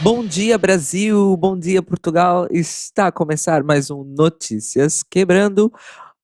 Bom dia, Brasil! Bom dia, Portugal! Está a começar mais um Notícias Quebrando,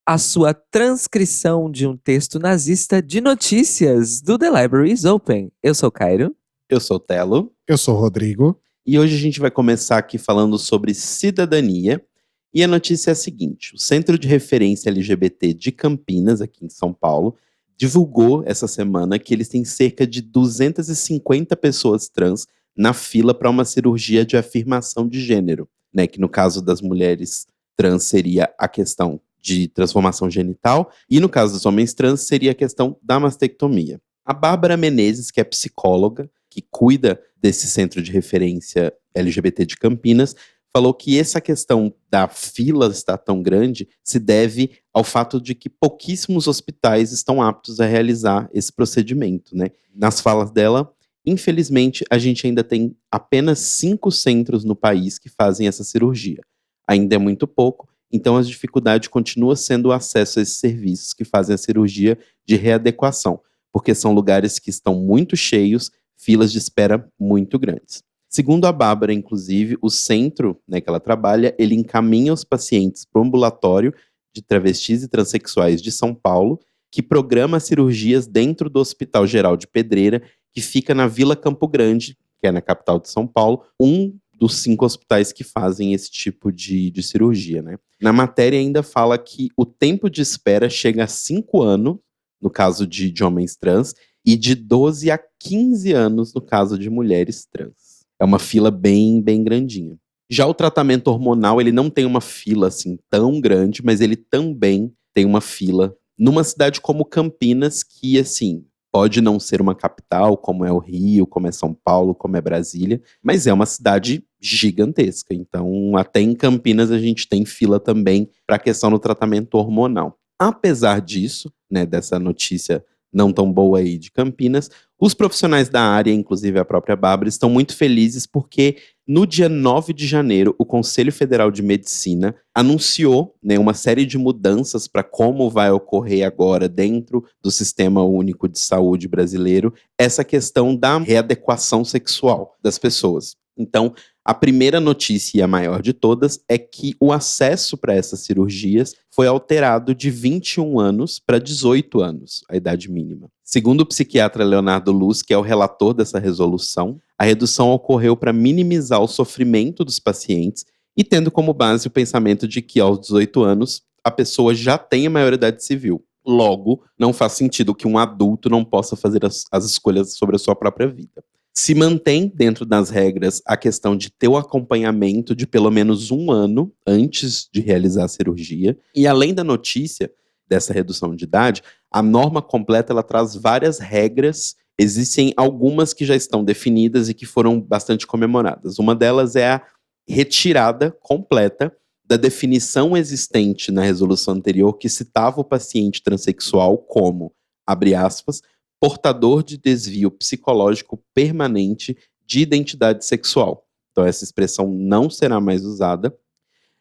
a sua transcrição de um texto nazista de notícias do The Library is Open. Eu sou o Cairo. Eu sou o Telo, Eu sou o Rodrigo. e hoje a gente vai começar aqui falando sobre cidadania. E a notícia é a seguinte: o Centro de Referência LGBT de Campinas, aqui em São Paulo, divulgou essa semana que eles têm cerca de 250 pessoas trans na fila para uma cirurgia de afirmação de gênero, né? Que no caso das mulheres trans seria a questão de transformação genital, e no caso dos homens trans seria a questão da mastectomia. A Bárbara Menezes, que é psicóloga, que cuida desse centro de referência LGBT de Campinas, falou que essa questão da fila estar tão grande se deve ao fato de que pouquíssimos hospitais estão aptos a realizar esse procedimento, né? Nas falas dela, infelizmente, a gente ainda tem apenas 5 centros no país que fazem essa cirurgia. Ainda é muito pouco, então a dificuldade continua sendo o acesso a esses serviços que fazem a cirurgia de readequação, porque são lugares que estão muito cheios, filas de espera muito grandes. Segundo a Bárbara, inclusive, o centro, né, que ela trabalha, ele encaminha os pacientes para o ambulatório de travestis e transexuais de São Paulo, que programa cirurgias dentro do Hospital Geral de Pedreira, que fica na Vila Campo Grande, que é na capital de São Paulo, um dos 5 hospitais que fazem esse tipo de cirurgia, né? Na matéria ainda fala que o tempo de espera chega a 5 anos, no caso de homens trans, e de 12 a 15 anos no caso de mulheres trans. É uma fila bem, bem grandinha. Já o tratamento hormonal, ele não tem uma fila assim tão grande, mas ele também tem uma fila numa cidade como Campinas, que assim, pode não ser uma capital, como é o Rio, como é São Paulo, como é Brasília, mas é uma cidade gigantesca. Então, até em Campinas a gente tem fila também para a questão do tratamento hormonal. Apesar disso, né, dessa notícia não tão boa aí de Campinas, os profissionais da área, inclusive a própria Bárbara, estão muito felizes porque no dia 9 de janeiro, o Conselho Federal de Medicina anunciou, né, uma série de mudanças para como vai ocorrer agora dentro do Sistema Único de Saúde brasileiro essa questão da readequação sexual das pessoas. Então, a primeira notícia e a maior de todas é que o acesso para essas cirurgias foi alterado de 21 anos para 18 anos, a idade mínima. Segundo o psiquiatra Leonardo Luz, que é o relator dessa resolução, a redução ocorreu para minimizar o sofrimento dos pacientes e tendo como base o pensamento de que aos 18 anos a pessoa já tem a maioridade civil. Logo, não faz sentido que um adulto não possa fazer as escolhas sobre a sua própria vida. Se mantém dentro das regras a questão de ter o acompanhamento de pelo menos 1 ano antes de realizar a cirurgia. E além da notícia dessa redução de idade, a norma completa ela traz várias regras. Existem algumas que já estão definidas e que foram bastante comemoradas. Uma delas é a retirada completa da definição existente na resolução anterior que citava o paciente transexual como, abre aspas, portador de desvio psicológico permanente de identidade sexual. Então, essa expressão não será mais usada.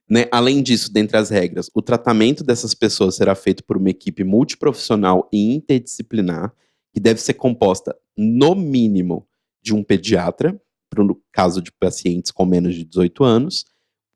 Né? Além disso, dentre as regras, o tratamento dessas pessoas será feito por uma equipe multiprofissional e interdisciplinar, que deve ser composta, no mínimo, de um pediatra, para o caso de pacientes com menos de 18 anos,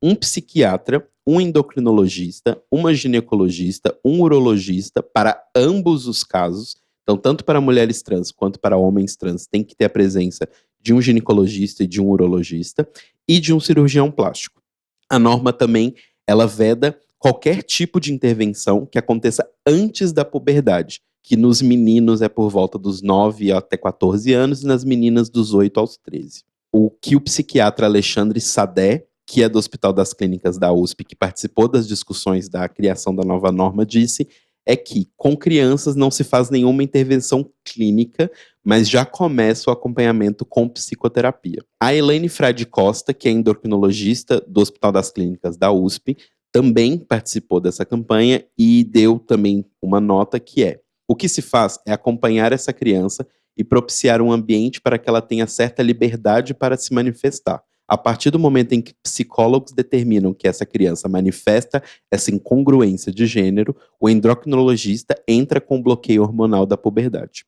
um psiquiatra, um endocrinologista, uma ginecologista, um urologista, para ambos os casos. Então, tanto para mulheres trans quanto para homens trans, tem que ter a presença de um ginecologista e de um urologista e de um cirurgião plástico. A norma também, ela veda qualquer tipo de intervenção que aconteça antes da puberdade, que nos meninos é por volta dos 9 até 14 anos e nas meninas dos 8 aos 13. O que o psiquiatra Alexandre Sadé, que é do Hospital das Clínicas da USP, que participou das discussões da criação da nova norma, disse é que com crianças não se faz nenhuma intervenção clínica, mas já começa o acompanhamento com psicoterapia. A Elaine Frade Costa, que é endocrinologista do Hospital das Clínicas da USP, também participou dessa campanha e deu também uma nota que é: o que se faz é acompanhar essa criança e propiciar um ambiente para que ela tenha certa liberdade para se manifestar. A partir do momento em que psicólogos determinam que essa criança manifesta essa incongruência de gênero, o endocrinologista entra com o bloqueio hormonal da puberdade.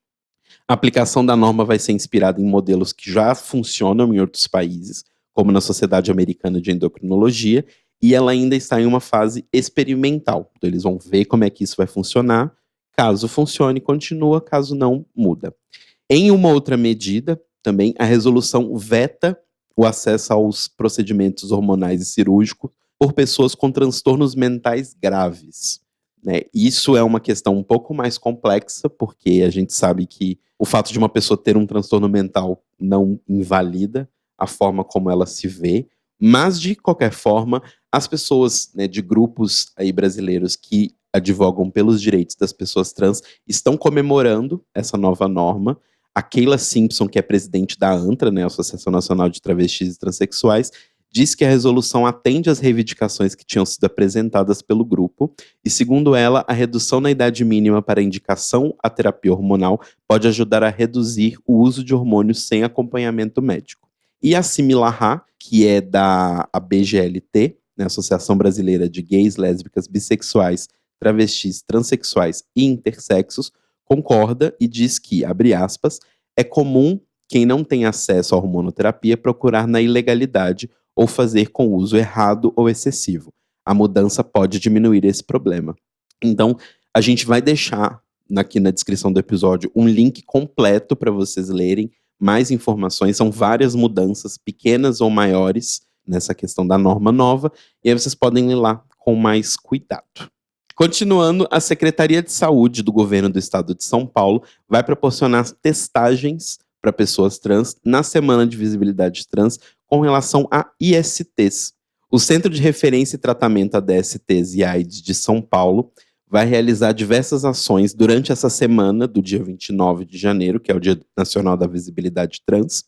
A aplicação da norma vai ser inspirada em modelos que já funcionam em outros países, como na Sociedade Americana de Endocrinologia, e ela ainda está em uma fase experimental. Então eles vão ver como é que isso vai funcionar. Caso funcione, continua, caso não, muda. Em uma outra medida, também, a resolução veta o acesso aos procedimentos hormonais e cirúrgicos por pessoas com transtornos mentais graves. Né? Isso é uma questão um pouco mais complexa, porque a gente sabe que o fato de uma pessoa ter um transtorno mental não invalida a forma como ela se vê, mas, de qualquer forma, as pessoas, né, de grupos aí brasileiros que advogam pelos direitos das pessoas trans estão comemorando essa nova norma. A Keila Simpson, que é presidente da ANTRA, né, Associação Nacional de Travestis e Transsexuais, diz que a resolução atende às reivindicações que tinham sido apresentadas pelo grupo e, segundo ela, a redução na idade mínima para indicação à terapia hormonal pode ajudar a reduzir o uso de hormônios sem acompanhamento médico. E a Similarra, que é da ABGLT, né, Associação Brasileira de Gays, Lésbicas, Bissexuais, Travestis, Transsexuais e Intersexos, concorda e diz que, abre aspas, é comum quem não tem acesso à hormonoterapia procurar na ilegalidade ou fazer com uso errado ou excessivo. A mudança pode diminuir esse problema. Então, a gente vai deixar aqui na descrição do episódio um link completo para vocês lerem mais informações. São várias mudanças, pequenas ou maiores, nessa questão da norma nova, e aí vocês podem ler lá com mais cuidado. Continuando, a Secretaria de Saúde do Governo do Estado de São Paulo vai proporcionar testagens para pessoas trans na Semana de Visibilidade Trans com relação a ISTs. O Centro de Referência e Tratamento a DSTs e AIDS de São Paulo vai realizar diversas ações durante essa semana, do dia 29 de janeiro, que é o Dia Nacional da Visibilidade Trans.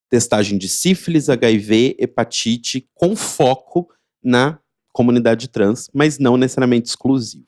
Testagem de sífilis, HIV, hepatite, com foco na comunidade trans, mas não necessariamente exclusivo.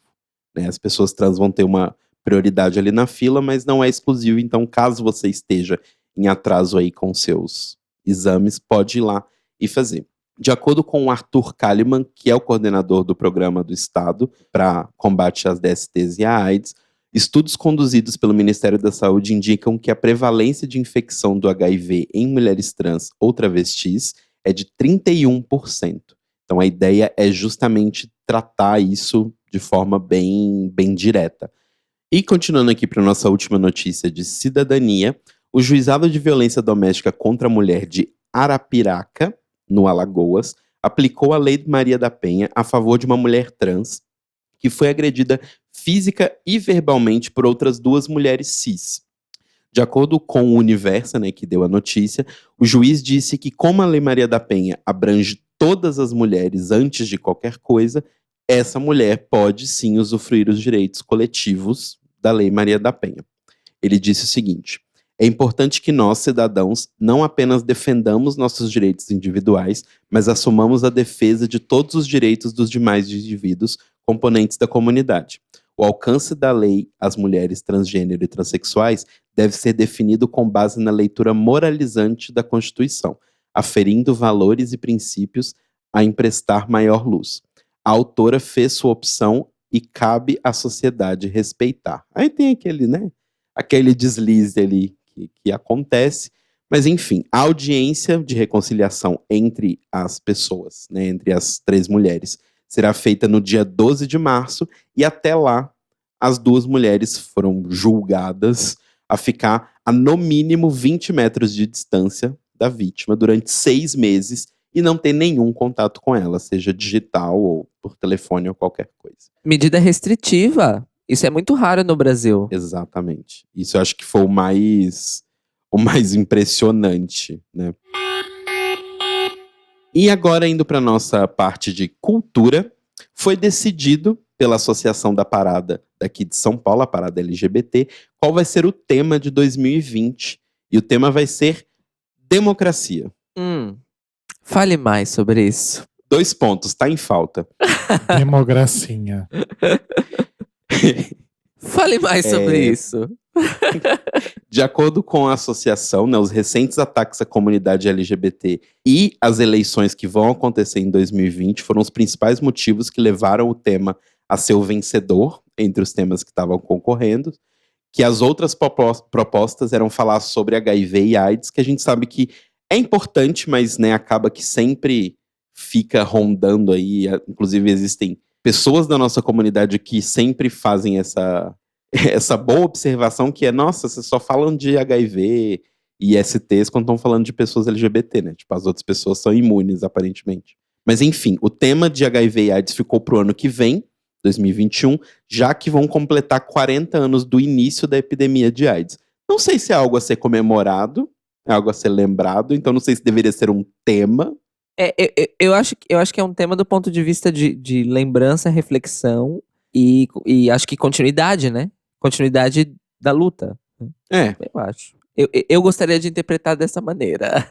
Né? As pessoas trans vão ter uma prioridade ali na fila, mas não é exclusivo, então caso você esteja em atraso aí com seus exames, pode ir lá e fazer. De acordo com o Arthur Kalimann, que é o coordenador do programa do Estado para combate às DSTs e à AIDS, estudos conduzidos pelo Ministério da Saúde indicam que a prevalência de infecção do HIV em mulheres trans ou travestis é de 31%. Então a ideia é justamente tratar isso de forma bem direta. E continuando aqui para a nossa última notícia de cidadania, o Juizado de Violência Doméstica contra a Mulher de Arapiraca, no Alagoas, aplicou a Lei Maria da Penha a favor de uma mulher trans que foi agredida física e verbalmente por outras duas mulheres cis. De acordo com o Universo, né, que deu a notícia, o juiz disse que como a Lei Maria da Penha abrange todas as mulheres antes de qualquer coisa, essa mulher pode sim usufruir os direitos coletivos da Lei Maria da Penha. Ele disse o seguinte: é importante que nós, cidadãos, não apenas defendamos nossos direitos individuais, mas assumamos a defesa de todos os direitos dos demais indivíduos, componentes da comunidade. O alcance da lei às mulheres transgênero e transexuais deve ser definido com base na leitura moralizante da Constituição, aferindo valores e princípios a emprestar maior luz. A autora fez sua opção e cabe à sociedade respeitar. Aí tem aquele, né? Aquele deslize ali que acontece, mas enfim, a audiência de reconciliação entre as pessoas, né, entre as três mulheres, será feita no dia 12 de março e até lá as duas mulheres foram julgadas a ficar a no mínimo 20 metros de distância da vítima durante 6 meses e não ter nenhum contato com ela, seja digital ou por telefone ou qualquer coisa. Medida restritiva. Isso é muito raro no Brasil. Exatamente. Isso eu acho que foi o mais impressionante, né? E agora, indo para nossa parte de cultura, foi decidido pela Associação da Parada daqui de São Paulo, a Parada LGBT, qual vai ser o tema de 2020. E o tema vai ser democracia. Fale mais sobre isso. 2 pontos, tá em falta. Democracia. Fale mais sobre isso. De acordo com a associação, né, os recentes ataques à comunidade LGBT e as eleições que vão acontecer em 2020 foram os principais motivos que levaram o tema a ser o vencedor entre os temas que estavam concorrendo, que as outras propostas eram falar sobre HIV e AIDS, que a gente sabe que é importante, mas né, acaba que sempre fica rondando aí. Inclusive existem pessoas da nossa comunidade que sempre fazem essa boa observação que é, nossa, vocês só falam de HIV e STs quando estão falando de pessoas LGBT, né? Tipo, as outras pessoas são imunes, aparentemente. Mas enfim, o tema de HIV e AIDS ficou pro ano que vem, 2021, já que vão completar 40 anos do início da epidemia de AIDS. Não sei se é algo a ser comemorado, é algo a ser lembrado, então não sei se deveria ser um tema. Eu acho que é um tema do ponto de vista de lembrança, reflexão e acho que continuidade, né? Continuidade da luta. É. Eu acho. Eu gostaria de interpretar dessa maneira.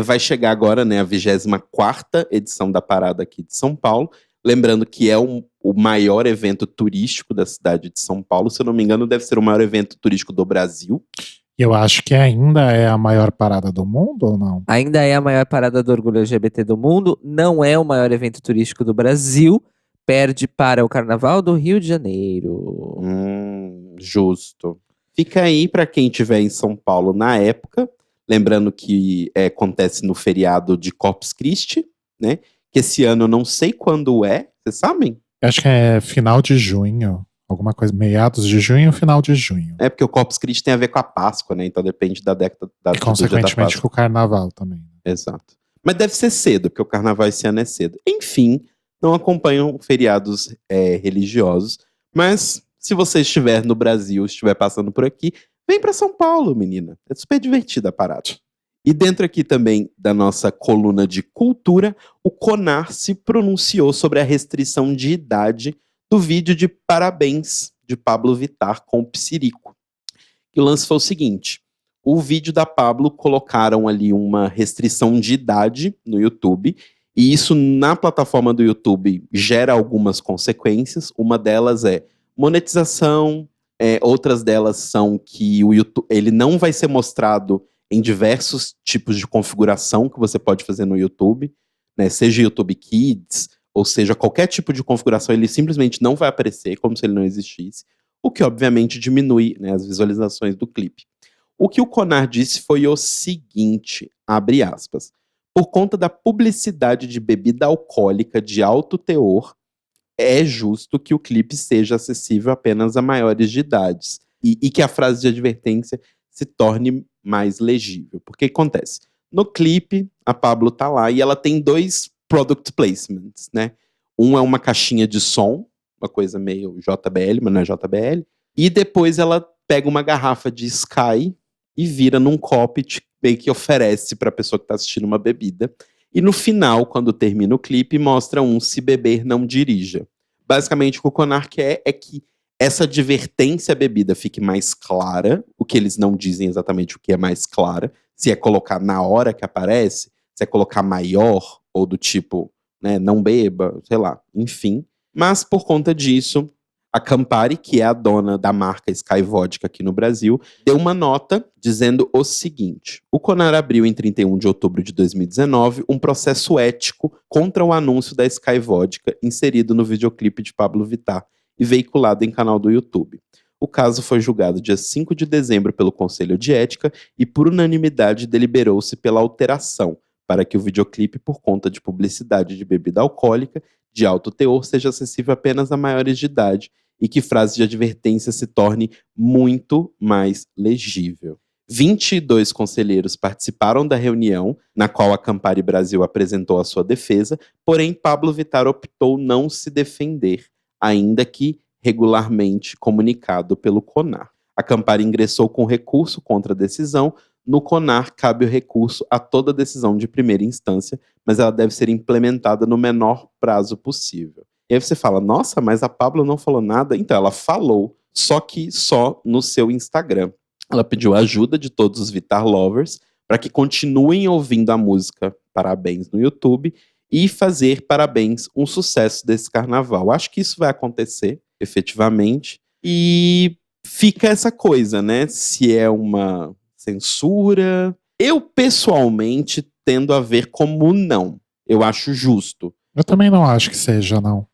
Vai chegar agora, né, a 24ª edição da Parada aqui de São Paulo. Lembrando que é o maior evento turístico da cidade de São Paulo. Se eu não me engano, deve ser o maior evento turístico do Brasil. Eu acho que ainda é a maior parada do mundo, ou não? Ainda é a maior parada do orgulho LGBT do mundo. Não é o maior evento turístico do Brasil. Perde para o Carnaval do Rio de Janeiro. Justo. Fica aí para quem estiver em São Paulo na época. Lembrando que acontece no feriado de Corpus Christi, né? Que esse ano eu não sei quando é. Vocês sabem? Acho que é final de junho. Alguma coisa, meados de junho, final de junho. É porque o Corpus Christi tem a ver com a Páscoa, né? Então depende da década da E consequentemente com o Carnaval também. Exato. Mas deve ser cedo, porque o Carnaval esse ano é cedo. Enfim, não acompanham feriados religiosos. Mas se você estiver no Brasil, estiver passando por aqui, vem para São Paulo, menina. É super divertida a parada. E dentro aqui também da nossa coluna de cultura, o CONAR se pronunciou sobre a restrição de idade do vídeo de Parabéns, de Pablo Vittar com o Psirico. E o lance foi o seguinte, o vídeo da Pablo colocaram ali uma restrição de idade no YouTube, e isso na plataforma do YouTube gera algumas consequências, uma delas é monetização, outras delas são que o YouTube, ele não vai ser mostrado em diversos tipos de configuração que você pode fazer no YouTube, né, seja YouTube Kids, ou seja, qualquer tipo de configuração, ele simplesmente não vai aparecer, como se ele não existisse, o que obviamente diminui, né, as visualizações do clipe. O que o CONAR disse foi o seguinte, abre aspas, por conta da publicidade de bebida alcoólica de alto teor, é justo que o clipe seja acessível apenas a maiores de idades e que a frase de advertência se torne mais legível. Porque o que acontece? No clipe, a Pablo tá lá e ela tem 2 product placements, né? Um é uma caixinha de som, uma coisa meio JBL, mas não é JBL. E depois ela pega uma garrafa de Sky e vira num copo e meio que oferece pra pessoa que tá assistindo uma bebida. E no final, quando termina o clipe, mostra se beber, não dirija. Basicamente, o que o CONAR quer é que essa advertência à bebida fique mais clara, o que eles não dizem exatamente o que é mais clara, se é colocar na hora que aparece, se é colocar maior, ou do tipo, né, não beba, sei lá, enfim. Mas por conta disso, a Campari, que é a dona da marca Sky Vodka aqui no Brasil, deu uma nota dizendo o seguinte: o CONAR abriu em 31 de outubro de 2019 um processo ético contra o anúncio da Sky Vodka inserido no videoclipe de Pablo Vittar e veiculado em canal do YouTube. O caso foi julgado dia 5 de dezembro pelo Conselho de Ética e por unanimidade deliberou-se pela alteração para que o videoclipe, por conta de publicidade de bebida alcoólica de alto teor, seja acessível apenas a maiores de idade e que frase de advertência se torne muito mais legível. 22 conselheiros participaram da reunião, na qual a Campari Brasil apresentou a sua defesa, porém Pablo Vittar optou não se defender, ainda que regularmente comunicado pelo CONAR. A Campari ingressou com recurso contra a decisão. No CONAR cabe o recurso a toda decisão de primeira instância, mas ela deve ser implementada no menor prazo possível. E aí você fala, nossa, mas a Pablo não falou nada? Então, ela falou, só que só no seu Instagram. Ela pediu ajuda de todos os Vittar lovers para que continuem ouvindo a música Parabéns no YouTube e fazer Parabéns um sucesso desse carnaval. Acho que isso vai acontecer, efetivamente. E fica essa coisa, né? Se é uma censura. Eu, pessoalmente, tendo a ver como não. Eu acho justo. Eu também não acho que seja, não.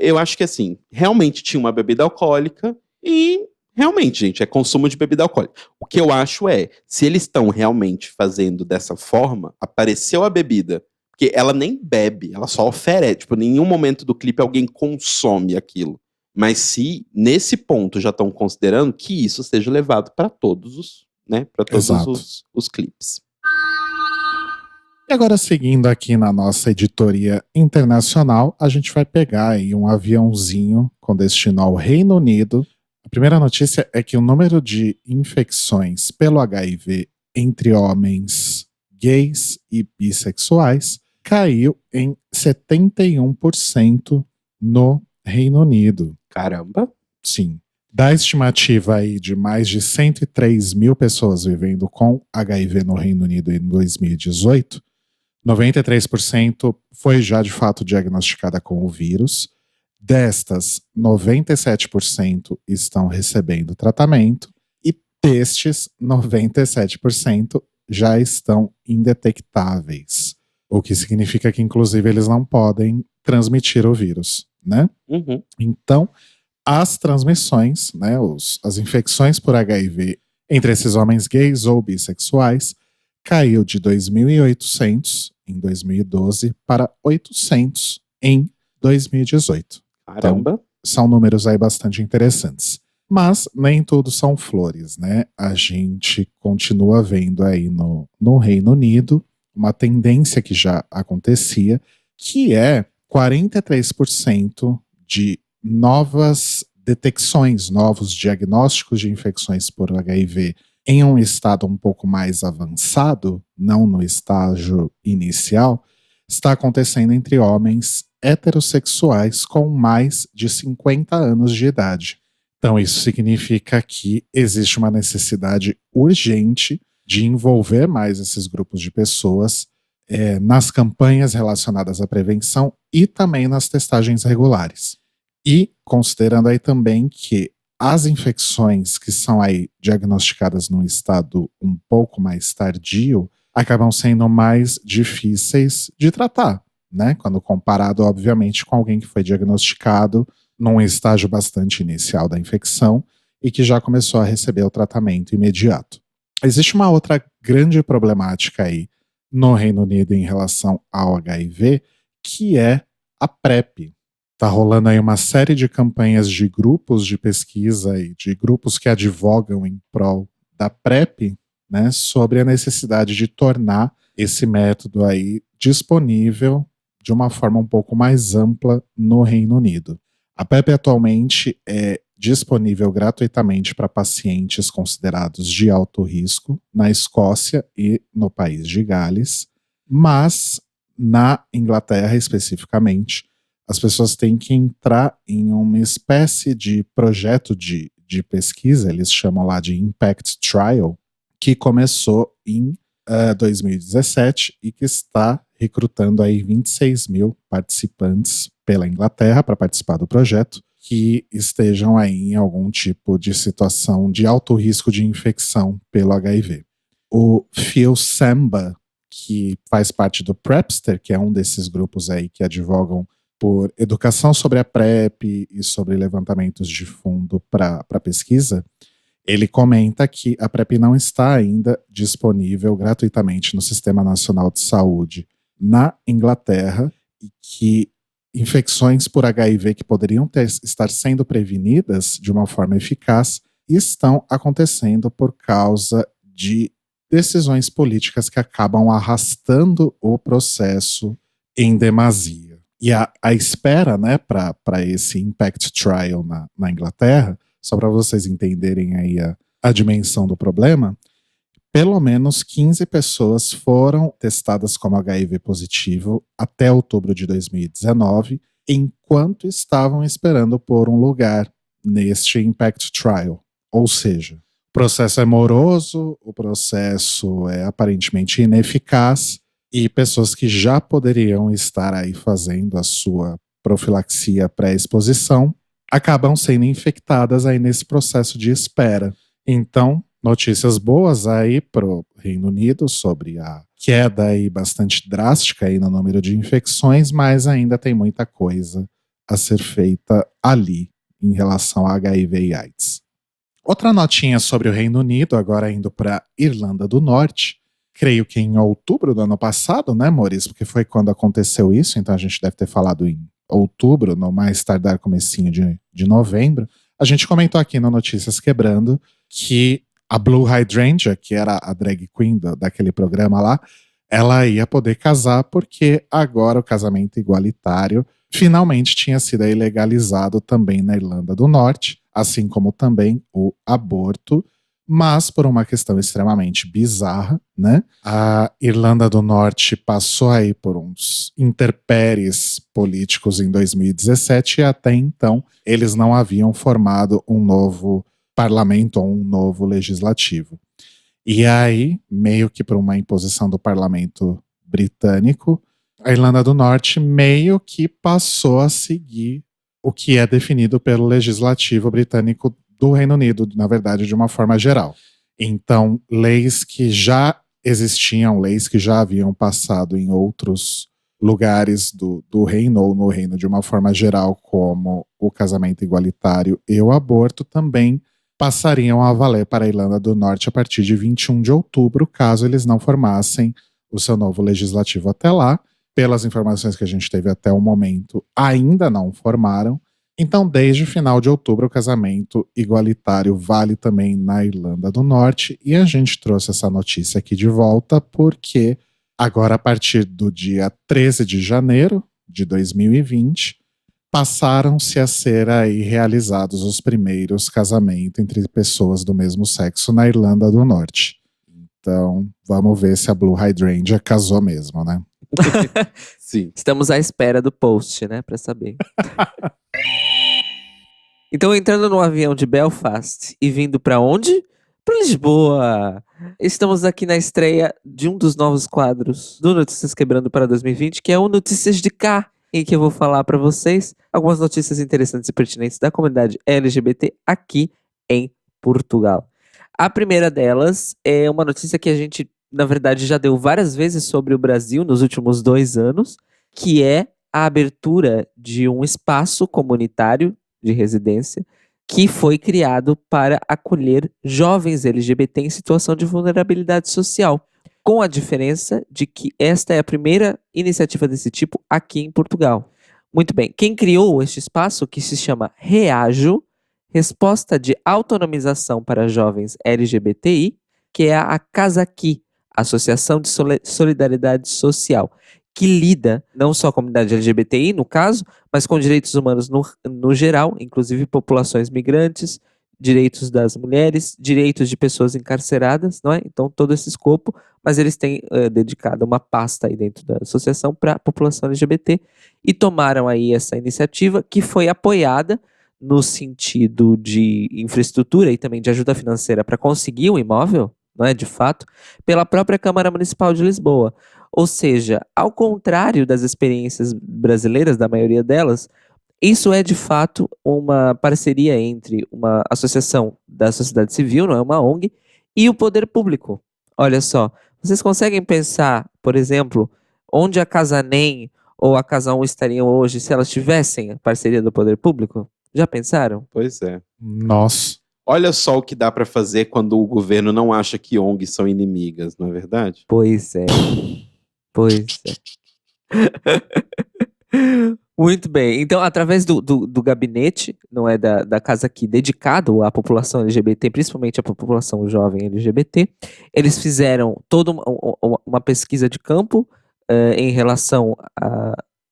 Eu acho que assim, realmente tinha uma bebida alcoólica e Realmente, gente, é consumo de bebida alcoólica. O que eu acho se eles estão realmente fazendo dessa forma, apareceu a bebida, porque ela nem bebe, ela só oferece. Tipo, em nenhum momento do clipe alguém consome aquilo. Mas se nesse ponto já estão considerando que isso seja levado para todos os, né, para todos Exato. os clipes. E agora, seguindo aqui na nossa editoria internacional, a gente vai pegar aí um aviãozinho com destino ao Reino Unido. A primeira notícia é que o número de infecções pelo HIV entre homens gays e bissexuais caiu em 71% no Reino Unido. Caramba. Sim. Da estimativa aí de mais de 103 mil pessoas vivendo com HIV no Reino Unido em 2018, 93% foi já de fato diagnosticada com o vírus. Destas, 97% estão recebendo tratamento e destes, 97% já estão indetectáveis. O que significa que, inclusive, eles não podem transmitir o vírus, né? Uhum. Então, as transmissões, né, as infecções por HIV entre esses homens gays ou bissexuais caiu de 2.800 em 2012 para 800 em 2018. Caramba. Então, são números aí bastante interessantes. Mas nem tudo são flores, né? A gente continua vendo aí no Reino Unido uma tendência que já acontecia, que é 43% de novas detecções, novos diagnósticos de infecções por HIV em um estado um pouco mais avançado, não no estágio inicial, está acontecendo entre homens heterossexuais com mais de 50 anos de idade. Então, isso significa que existe uma necessidade urgente de envolver mais esses grupos de pessoas nas campanhas relacionadas à prevenção e também nas testagens regulares. E considerando aí também que as infecções que são aí diagnosticadas num estado um pouco mais tardio acabam sendo mais difíceis de tratar, né? Quando comparado, obviamente, com alguém que foi diagnosticado num estágio bastante inicial da infecção e que já começou a receber o tratamento imediato. Existe uma outra grande problemática aí no Reino Unido em relação ao HIV, que é a PrEP. Tá rolando aí uma série de campanhas de grupos de pesquisa e de grupos que advogam em prol da PrEP, né, sobre a necessidade de tornar esse método aí disponível de uma forma um pouco mais ampla no Reino Unido. A PrEP atualmente é disponível gratuitamente para pacientes considerados de alto risco na Escócia e no país de Gales, mas na Inglaterra especificamente, as pessoas têm que entrar em uma espécie de projeto de pesquisa, eles chamam lá de Impact Trial, que começou em 2017 e que está recrutando aí 26 mil participantes pela Inglaterra para participar do projeto, que estejam aí em algum tipo de situação de alto risco de infecção pelo HIV. O Phil Samba, que faz parte do Prepster, que é um desses grupos aí que advogam por educação sobre a PrEP e sobre levantamentos de fundo para pesquisa, ele comenta que a PrEP não está ainda disponível gratuitamente no Sistema Nacional de Saúde na Inglaterra e que infecções por HIV que poderiam estar sendo prevenidas de uma forma eficaz estão acontecendo por causa de decisões políticas que acabam arrastando o processo em demasia. E a espera, né, para esse Impact Trial na Inglaterra, só para vocês entenderem aí a dimensão do problema, pelo menos 15 pessoas foram testadas como HIV positivo até outubro de 2019, enquanto estavam esperando por um lugar neste Impact Trial. Ou seja, o processo é moroso, o processo é aparentemente ineficaz, e pessoas que já poderiam estar aí fazendo a sua profilaxia pré-exposição acabam sendo infectadas aí nesse processo de espera. Então, notícias boas aí pro Reino Unido sobre a queda aí bastante drástica aí no número de infecções, mas ainda tem muita coisa a ser feita ali em relação a HIV e AIDS. Outra notinha sobre o Reino Unido, agora indo para Irlanda do Norte. Creio que em outubro do ano passado, né, Maurício? Porque foi quando aconteceu isso, então a gente deve ter falado em outubro, no mais tardar comecinho de novembro. A gente comentou aqui no Notícias Quebrando que a Blue Hydrangea, que era a drag queen daquele programa lá, ela ia poder casar porque agora o casamento igualitário finalmente tinha sido aí legalizado também na Irlanda do Norte, assim como também o aborto, mas por uma questão extremamente bizarra, né? A Irlanda do Norte passou aí por uns intempéries políticos em 2017 e até então eles não haviam formado um novo parlamento ou um novo legislativo. E aí, meio que por uma imposição do parlamento britânico, a Irlanda do Norte meio que passou a seguir o que é definido pelo legislativo britânico do Reino Unido, na verdade, de uma forma geral. Então, leis que já existiam, leis que já haviam passado em outros lugares do reino ou no reino de uma forma geral, como o casamento igualitário e o aborto, também passariam a valer para a Irlanda do Norte a partir de 21 de outubro, caso eles não formassem o seu novo legislativo até lá. Pelas informações que a gente teve até o momento, ainda não formaram. Então, desde o final de outubro, o casamento igualitário vale também na Irlanda do Norte. E a gente trouxe essa notícia aqui de volta porque agora, a partir do dia 13 de janeiro de 2020, passaram-se a ser aí realizados os primeiros casamentos entre pessoas do mesmo sexo na Irlanda do Norte. Então, vamos ver se a Blue Hydrangea casou mesmo, né? Sim. Estamos à espera do post, né, pra saber. Então, entrando no avião de Belfast e vindo pra onde? Pra Lisboa. Estamos aqui na estreia de um dos novos quadros do Notícias Quebrando para 2020, que é o Notícias de Cá, em que eu vou falar pra vocês algumas notícias interessantes e pertinentes da comunidade LGBT aqui em Portugal. A primeira delas é uma notícia que a gente, na verdade, já deu várias vezes sobre o Brasil nos últimos 2 anos, que é a abertura de um espaço comunitário de residência que foi criado para acolher jovens LGBT em situação de vulnerabilidade social, com a diferença de que esta é a primeira iniciativa desse tipo aqui em Portugal. Muito bem, quem criou este espaço, que se chama Reajo, Resposta de Autonomização para Jovens LGBTI, que é a Casa Aqui, Associação de Solidariedade Social, que lida não só com a comunidade LGBTI, no caso, mas com direitos humanos no geral, inclusive populações migrantes, direitos das mulheres, direitos de pessoas encarceradas, não é? Então, todo esse escopo, mas eles têm dedicado uma pasta aí dentro da associação para a população LGBT e tomaram aí essa iniciativa que foi apoiada no sentido de infraestrutura e também de ajuda financeira para conseguir um imóvel, não é, de fato, pela própria Câmara Municipal de Lisboa. Ou seja, ao contrário das experiências brasileiras, da maioria delas, isso é de fato uma parceria entre uma associação da sociedade civil, não é uma ONG, e o poder público. Olha só, vocês conseguem pensar, por exemplo, onde a Casa NEM ou a Casa 1 estariam hoje se elas tivessem a parceria do poder público? Já pensaram? Pois é. Nossa. Olha só o que dá pra fazer quando o governo não acha que ONGs são inimigas, não é verdade? Pois é. Pois é. Muito bem. Então, através do gabinete, não é, da Casa Aqui, dedicado à população LGBT, principalmente à população jovem LGBT, eles fizeram toda uma pesquisa de campo em relação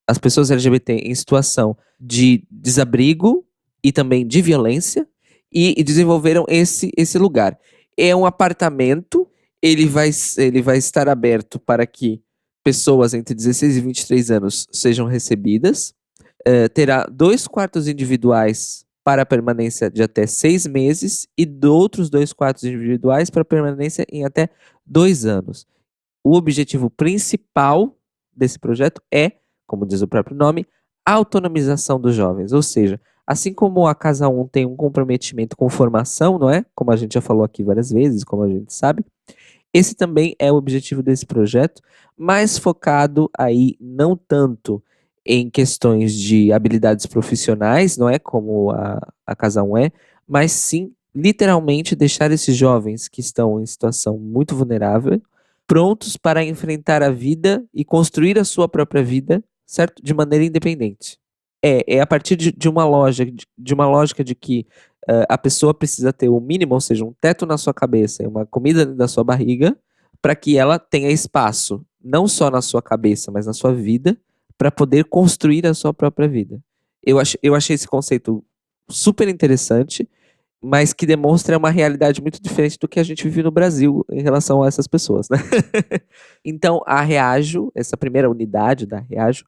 às pessoas LGBT em situação de desabrigo e também de violência, e desenvolveram esse lugar. É um apartamento, ele vai estar aberto para que pessoas entre 16 e 23 anos sejam recebidas, terá 2 quartos individuais para permanência de até 6 meses e outros 2 quartos individuais para permanência em até 2 anos. O objetivo principal desse projeto é, como diz o próprio nome, a autonomização dos jovens, ou seja, assim como a Casa 1 tem um comprometimento com formação, não é? Como a gente já falou aqui várias vezes, como a gente sabe, esse também é o objetivo desse projeto, mas focado aí não tanto em questões de habilidades profissionais, não é? Como a Casa 1 é, mas sim literalmente deixar esses jovens que estão em situação muito vulnerável, prontos para enfrentar a vida e construir a sua própria vida, certo? De maneira independente. É a partir de uma lógica de que a pessoa precisa ter o mínimo, ou seja, um teto na sua cabeça e uma comida dentro da sua barriga, para que ela tenha espaço, não só na sua cabeça, mas na sua vida, para poder construir a sua própria vida. Eu achei esse conceito super interessante, mas que demonstra uma realidade muito diferente do que a gente vive no Brasil em relação a essas pessoas, né? Então, a Reajo, essa primeira unidade da Reajo,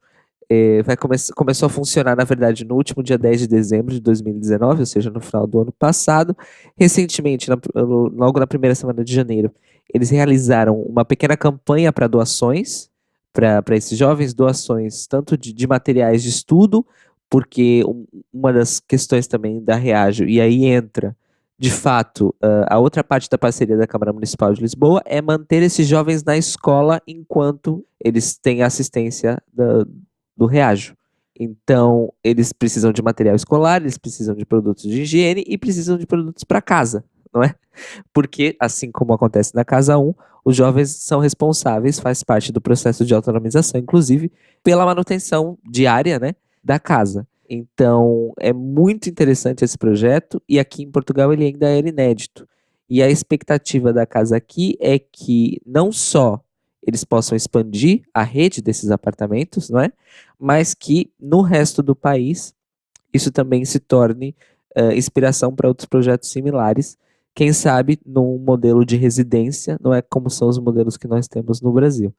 começou a funcionar, na verdade, no último dia 10 de dezembro de 2019, ou seja, no final do ano passado. Recentemente, logo na primeira semana de janeiro, eles realizaram uma pequena campanha para doações, para esses jovens, doações tanto de materiais de estudo, porque uma das questões também da Reajo, e aí entra, de fato, a outra parte da parceria da Câmara Municipal de Lisboa, é manter esses jovens na escola enquanto eles têm assistência do Reajo. Então, eles precisam de material escolar, eles precisam de produtos de higiene e precisam de produtos para casa, não é? Porque, assim como acontece na Casa 1, os jovens são responsáveis, faz parte do processo de autonomização, inclusive, pela manutenção diária, né, da casa. Então, é muito interessante esse projeto e aqui em Portugal ele ainda era inédito. E a expectativa da casa aqui é que não só eles possam expandir a rede desses apartamentos, não é? Mas que no resto do país isso também se torne inspiração para outros projetos similares, quem sabe num modelo de residência, não é como são os modelos que nós temos no Brasil.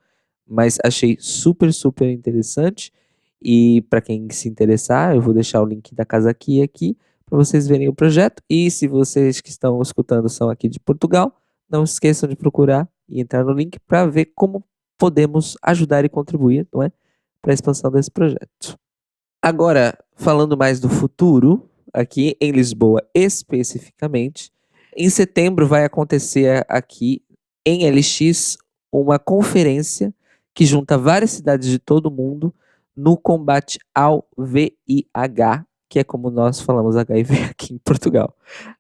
Mas achei super, super interessante e para quem se interessar, eu vou deixar o link da casa aqui para vocês verem o projeto. E se vocês que estão escutando são aqui de Portugal, não esqueçam de procurar e entrar no link para ver como podemos ajudar e contribuir, não é, para a expansão desse projeto. Agora, falando mais do futuro, aqui em Lisboa especificamente, em setembro vai acontecer aqui em LX uma conferência que junta várias cidades de todo o mundo no combate ao VIH, que é como nós falamos HIV aqui em Portugal.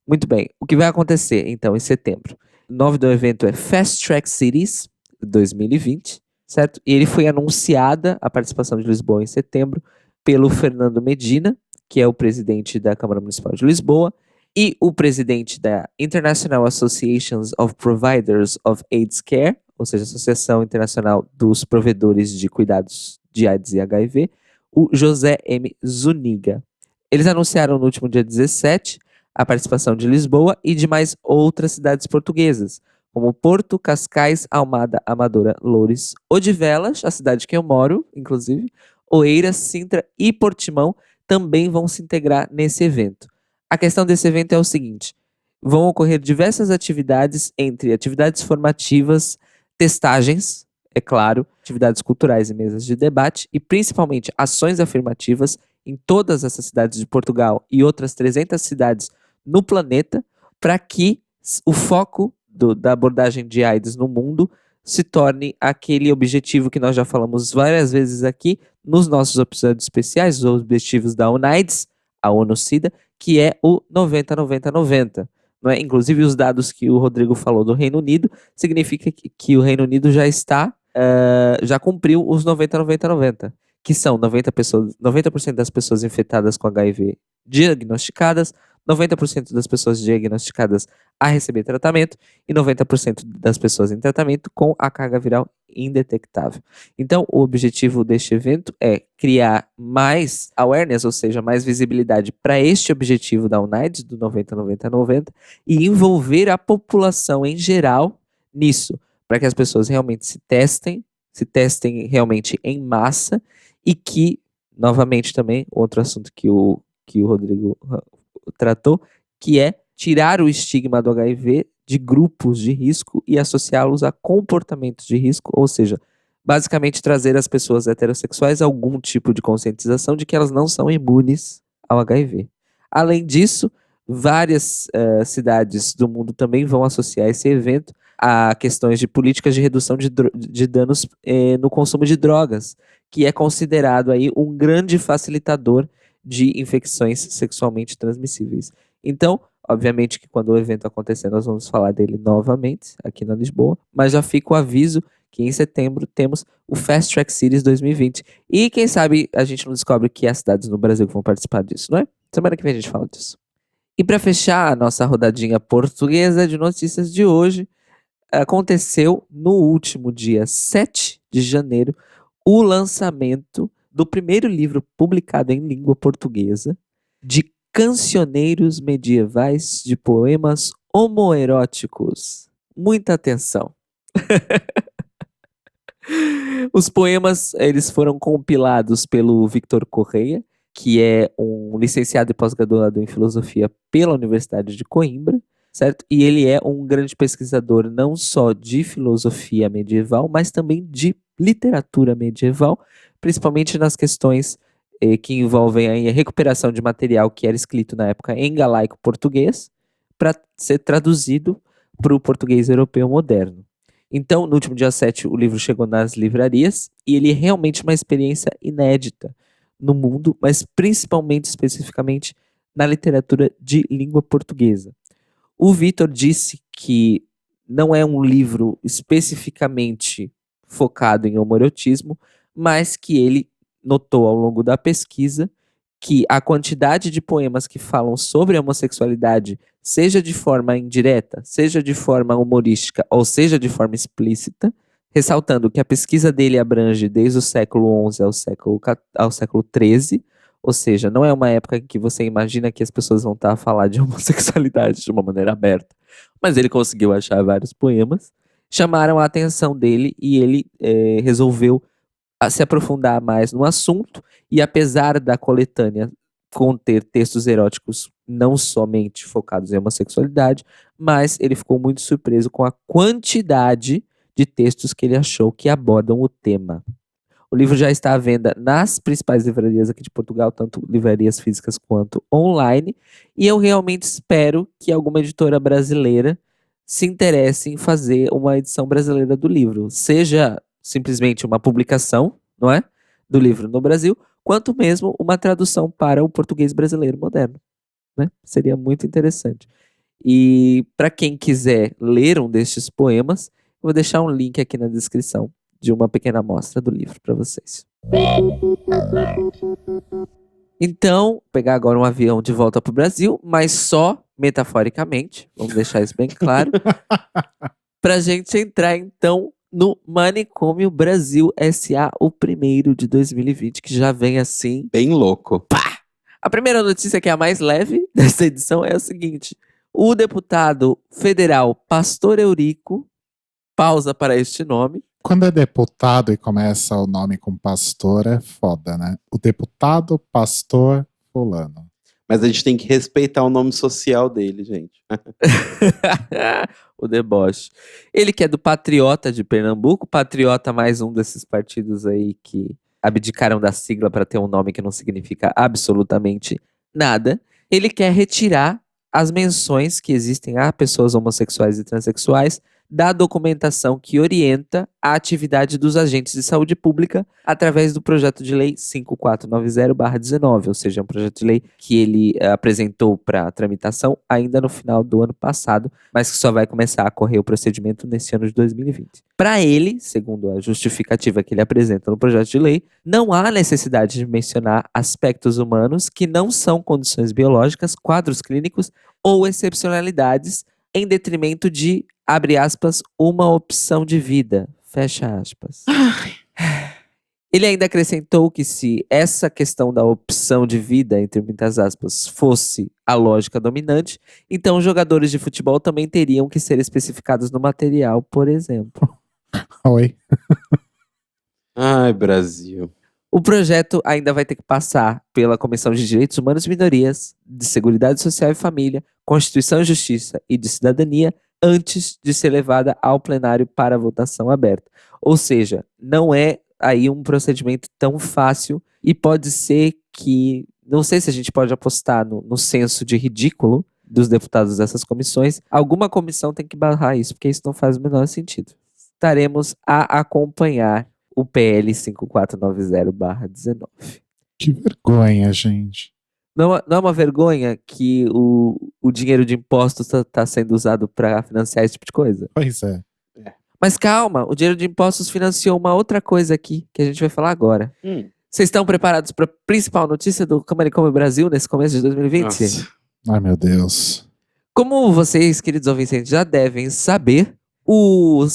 Muito bem, o que vai acontecer então em setembro? O nome do evento é Fast Track Cities 2020, certo? E ele foi anunciada a participação de Lisboa em setembro pelo Fernando Medina, que é o presidente da Câmara Municipal de Lisboa, e o presidente da International Associations of Providers of AIDS Care, ou seja, Associação Internacional dos Provedores de Cuidados de AIDS e HIV, o José M. Zuniga. Eles anunciaram no último dia 17 a participação de Lisboa e de mais outras cidades portuguesas, como Porto, Cascais, Almada, Amadora, Loures, Odivelas, a cidade que eu moro, inclusive, Oeiras, Sintra e Portimão também vão se integrar nesse evento. A questão desse evento é o seguinte: vão ocorrer diversas atividades, entre atividades formativas, testagens, é claro, atividades culturais e mesas de debate, e principalmente ações afirmativas em todas essas cidades de Portugal e outras 300 cidades no planeta, para que o foco da abordagem de AIDS no mundo se torne aquele objetivo que nós já falamos várias vezes aqui nos nossos episódios especiais, os objetivos da UNAIDS, a ONU-SIDA, que é o 90-90-90. Não é? Inclusive, os dados que o Rodrigo falou do Reino Unido, significa que o Reino Unido já cumpriu os 90-90-90, que são 90% das pessoas infectadas com HIV diagnosticadas, 90% das pessoas diagnosticadas a receber tratamento e 90% das pessoas em tratamento com a carga viral indetectável. Então, o objetivo deste evento é criar mais awareness, ou seja, mais visibilidade para este objetivo da UNAIDS, do 90-90-90, e envolver a população em geral nisso, para que as pessoas realmente se testem realmente em massa e que, novamente também, outro assunto que o Rodrigo tratou, que é tirar o estigma do HIV de grupos de risco e associá-los a comportamentos de risco, ou seja, basicamente trazer às pessoas heterossexuais algum tipo de conscientização de que elas não são imunes ao HIV. Além disso, várias cidades do mundo também vão associar esse evento a questões de políticas de redução de danos no consumo de drogas, que é considerado aí um grande facilitador de infecções sexualmente transmissíveis. Então, obviamente que quando o evento acontecer, nós vamos falar dele novamente aqui na Lisboa, mas já fica o aviso que em setembro temos o Fast Track Series 2020. E quem sabe a gente não descobre que há cidades no Brasil que vão participar disso, não é? Semana que vem a gente fala disso. E para fechar a nossa rodadinha portuguesa de notícias de hoje, aconteceu no último dia 7 de janeiro o lançamento do primeiro livro publicado em língua portuguesa de cancioneiros medievais de poemas homoeróticos. Muita atenção. Os poemas, eles foram compilados pelo Victor Correia, que é um licenciado e pós-graduado em filosofia pela Universidade de Coimbra, certo? E ele é um grande pesquisador não só de filosofia medieval, mas também de literatura medieval, principalmente nas questões que envolvem a recuperação de material que era escrito na época em galaico português, para ser traduzido para o português europeu moderno. Então, no último dia 7, o livro chegou nas livrarias e ele é realmente uma experiência inédita no mundo, mas principalmente, especificamente, na literatura de língua portuguesa. O Vitor disse que não é um livro especificamente focado em homoerotismo, mas que ele notou ao longo da pesquisa que a quantidade de poemas que falam sobre a homossexualidade, seja de forma indireta, seja de forma humorística, ou seja de forma explícita, ressaltando que a pesquisa dele abrange desde o século XI ao século XIII, ou seja, não é uma época em que você imagina que as pessoas vão estar a falar de homossexualidade de uma maneira aberta, mas ele conseguiu achar vários poemas, chamaram a atenção dele e ele resolveu se aprofundar mais no assunto, e apesar da coletânea conter textos eróticos não somente focados em homossexualidade, mas ele ficou muito surpreso com a quantidade de textos que ele achou que abordam o tema. O livro já está à venda nas principais livrarias aqui de Portugal, tanto livrarias físicas quanto online, e eu realmente espero que alguma editora brasileira se interesse em fazer uma edição brasileira do livro, seja simplesmente uma publicação, não é, do livro no Brasil, quanto mesmo uma tradução para o português brasileiro moderno, né? Seria muito interessante. E para quem quiser ler um destes poemas, eu vou deixar um link aqui na descrição de uma pequena amostra do livro para vocês. Então, pegar agora um avião de volta para o Brasil, mas só metaforicamente, vamos deixar isso bem claro, para a gente entrar então no Manicômio Brasil S.A., o primeiro de 2020, que já vem assim. Bem louco. A primeira notícia, que é a mais leve dessa edição, é o seguinte: o deputado federal Pastor Eurico, pausa para este nome. Quando é deputado e começa o nome com pastor, é foda, né? O deputado Pastor Fulano. Mas a gente tem que respeitar o nome social dele, gente. O deboche. Ele que é do Patriota de Pernambuco, Patriota mais um desses partidos aí que abdicaram da sigla para ter um nome que não significa absolutamente nada. Ele quer retirar as menções que existem a pessoas homossexuais e transexuais da documentação que orienta a atividade dos agentes de saúde pública através do projeto de lei 5490/19, ou seja, é um projeto de lei que ele apresentou para tramitação ainda no final do ano passado, mas que só vai começar a correr o procedimento nesse ano de 2020. Para ele, segundo a justificativa que ele apresenta no projeto de lei, não há necessidade de mencionar aspectos humanos que não são condições biológicas, quadros clínicos ou excepcionalidades em detrimento de, abre aspas, uma opção de vida, fecha aspas. Ele ainda acrescentou que se essa questão da opção de vida, entre muitas aspas, fosse a lógica dominante, então os jogadores de futebol também teriam que ser especificados no material, por exemplo. Oi. Ai, Brasil. O projeto ainda vai ter que passar pela Comissão de Direitos Humanos e Minorias, de Seguridade Social e Família, Constituição e Justiça e de Cidadania, antes de ser levada ao plenário para votação aberta. Ou seja, não é aí um procedimento tão fácil e pode ser que, não sei se a gente pode apostar no senso de ridículo dos deputados dessas comissões, alguma comissão tem que barrar isso, porque isso não faz o menor sentido. Estaremos a acompanhar o PL 5490/19. Que vergonha, gente. Não é uma vergonha que o dinheiro de impostos tá sendo usado para financiar esse tipo de coisa? Pois é. Mas calma, o dinheiro de impostos financiou uma outra coisa aqui, que a gente vai falar agora. Vocês estão preparados para a principal notícia do Camaricome Brasil nesse começo de 2020? Nossa. Ai, meu Deus. Como vocês, queridos ouvintes, já devem saber, o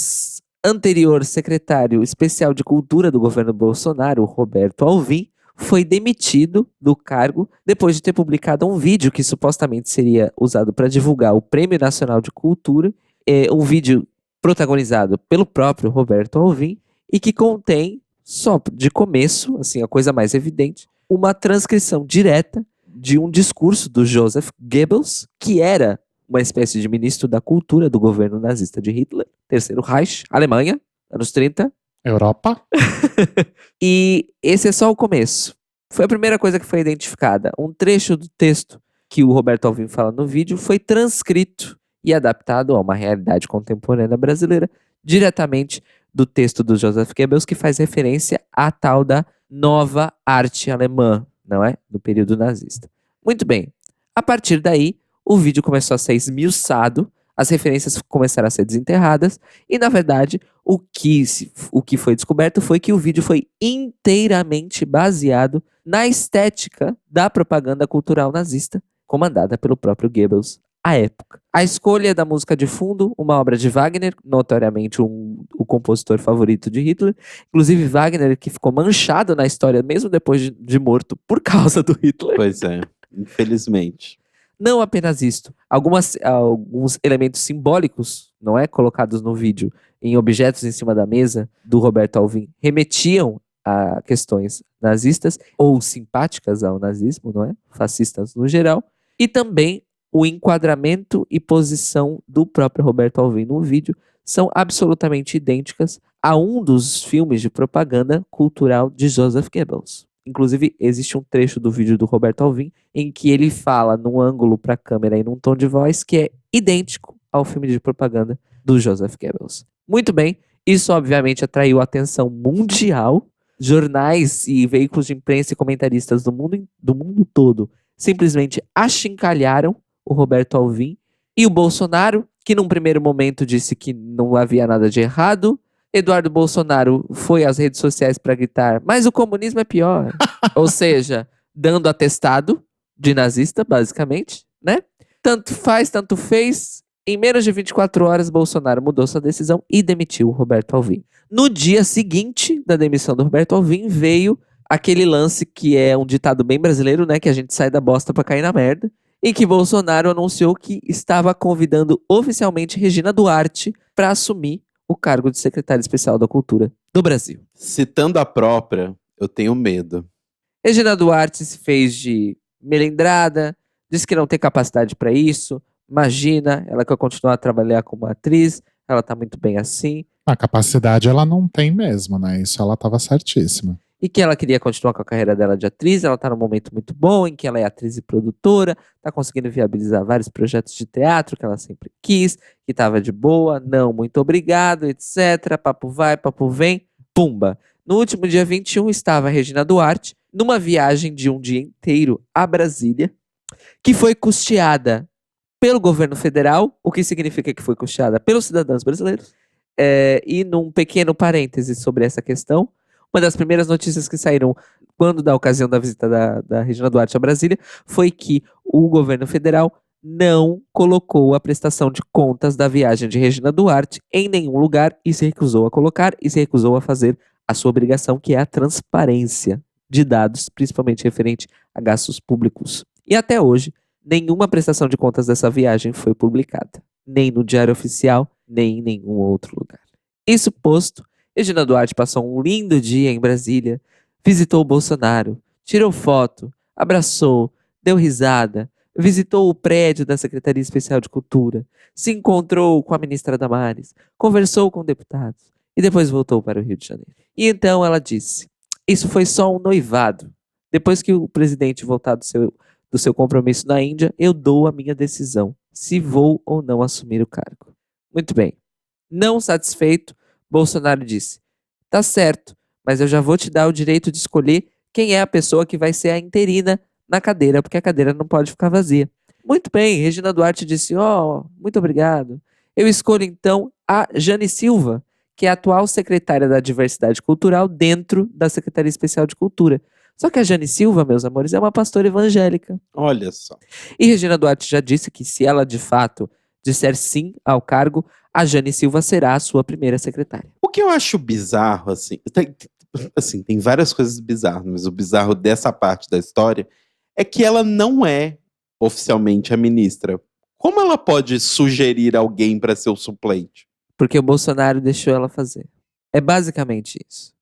anterior secretário especial de Cultura do governo Bolsonaro, Roberto Alvim, foi demitido do cargo depois de ter publicado um vídeo que supostamente seria usado para divulgar o Prêmio Nacional de Cultura, um vídeo protagonizado pelo próprio Roberto Alvim e que contém, só de começo, assim, a coisa mais evidente, uma transcrição direta de um discurso do Joseph Goebbels, que era uma espécie de ministro da cultura do governo nazista de Hitler, Terceiro Reich, Alemanha, anos 30. Europa? E esse é só o começo. Foi a primeira coisa que foi identificada. Um trecho do texto que o Roberto Alvim fala no vídeo foi transcrito e adaptado a uma realidade contemporânea brasileira, diretamente do texto do Joseph Goebbels, que faz referência à tal da nova arte alemã, não é? Do período nazista. Muito bem. A partir daí, o vídeo começou a ser esmiuçado, as referências começaram a ser desenterradas, e na verdade, o que foi descoberto foi que o vídeo foi inteiramente baseado na estética da propaganda cultural nazista, comandada pelo próprio Goebbels à época. A escolha da música de fundo, uma obra de Wagner, notoriamente o compositor favorito de Hitler, inclusive Wagner que ficou manchado na história mesmo depois de morto por causa do Hitler. Pois é, infelizmente. Não apenas isto, alguns elementos simbólicos, não é, colocados no vídeo em objetos em cima da mesa do Roberto Alvim remetiam a questões nazistas ou simpáticas ao nazismo, não é? Fascistas no geral, e também o enquadramento e posição do próprio Roberto Alvim no vídeo são absolutamente idênticas a um dos filmes de propaganda cultural de Joseph Goebbels. Inclusive, existe um trecho do vídeo do Roberto Alvim em que ele fala num ângulo para a câmera e num tom de voz que é idêntico ao filme de propaganda do Joseph Goebbels. Muito bem, isso obviamente atraiu a atenção mundial. Jornais e veículos de imprensa e comentaristas do mundo todo simplesmente achincalharam o Roberto Alvim e o Bolsonaro, que num primeiro momento disse que não havia nada de errado. Eduardo Bolsonaro foi às redes sociais para gritar, mas o comunismo é pior. Ou seja, dando atestado de nazista, basicamente, né? Tanto faz, tanto fez. Em menos de 24 horas, Bolsonaro mudou sua decisão e demitiu o Roberto Alvim. No dia seguinte da demissão do Roberto Alvim, veio aquele lance que é um ditado bem brasileiro, né? Que a gente sai da bosta para cair na merda. Em que Bolsonaro anunciou que estava convidando oficialmente Regina Duarte para assumir o cargo de secretária especial da Cultura do Brasil. Citando a própria, eu tenho medo. Regina Duarte se fez de melindrada, disse que não tem capacidade para isso. Imagina, ela quer continuar a trabalhar como atriz, ela tá muito bem assim. A capacidade ela não tem mesmo, né? Isso ela tava certíssima. E que ela queria continuar com a carreira dela de atriz, ela tá num momento muito bom, em que ela é atriz e produtora, tá conseguindo viabilizar vários projetos de teatro que ela sempre quis, que tava de boa, não, muito obrigado, etc. Papo vai, papo vem, pumba. No último dia 21 estava a Regina Duarte, numa viagem de um dia inteiro a Brasília, que foi custeada pelo governo federal, o que significa que foi custeada pelos cidadãos brasileiros. E num pequeno parêntese sobre essa questão, uma das primeiras notícias que saíram quando da ocasião da visita da Regina Duarte a Brasília foi que o governo federal não colocou a prestação de contas da viagem de Regina Duarte em nenhum lugar e se recusou a colocar e se recusou a fazer a sua obrigação, que é a transparência de dados, principalmente referente a gastos públicos. E até hoje, nenhuma prestação de contas dessa viagem foi publicada, nem no Diário Oficial, nem em nenhum outro lugar. Isso posto, Regina Duarte passou um lindo dia em Brasília, visitou o Bolsonaro, tirou foto, abraçou, deu risada, visitou o prédio da Secretaria Especial de Cultura, se encontrou com a ministra Damares, conversou com deputados e depois voltou para o Rio de Janeiro. E então ela disse, isso foi só um noivado. Depois que o presidente voltar do seu compromisso na Índia, eu dou a minha decisão, se vou ou não assumir o cargo. Muito bem. Não satisfeito, Bolsonaro disse, tá certo, mas eu já vou te dar o direito de escolher quem é a pessoa que vai ser a interina na cadeira, porque a cadeira não pode ficar vazia. Muito bem, Regina Duarte disse, muito obrigado. Eu escolho então a Jane Silva, que é a atual secretária da Diversidade Cultural dentro da Secretaria Especial de Cultura. Só que a Jane Silva, meus amores, é uma pastora evangélica. Olha só. E Regina Duarte já disse que se ela, de fato, disser sim ao cargo, a Jane Silva será a sua primeira secretária. O que eu acho bizarro, tem várias coisas bizarras, mas o bizarro dessa parte da história é que ela não é oficialmente a ministra. Como ela pode sugerir alguém para ser o suplente? Porque o Bolsonaro deixou ela fazer. É basicamente isso.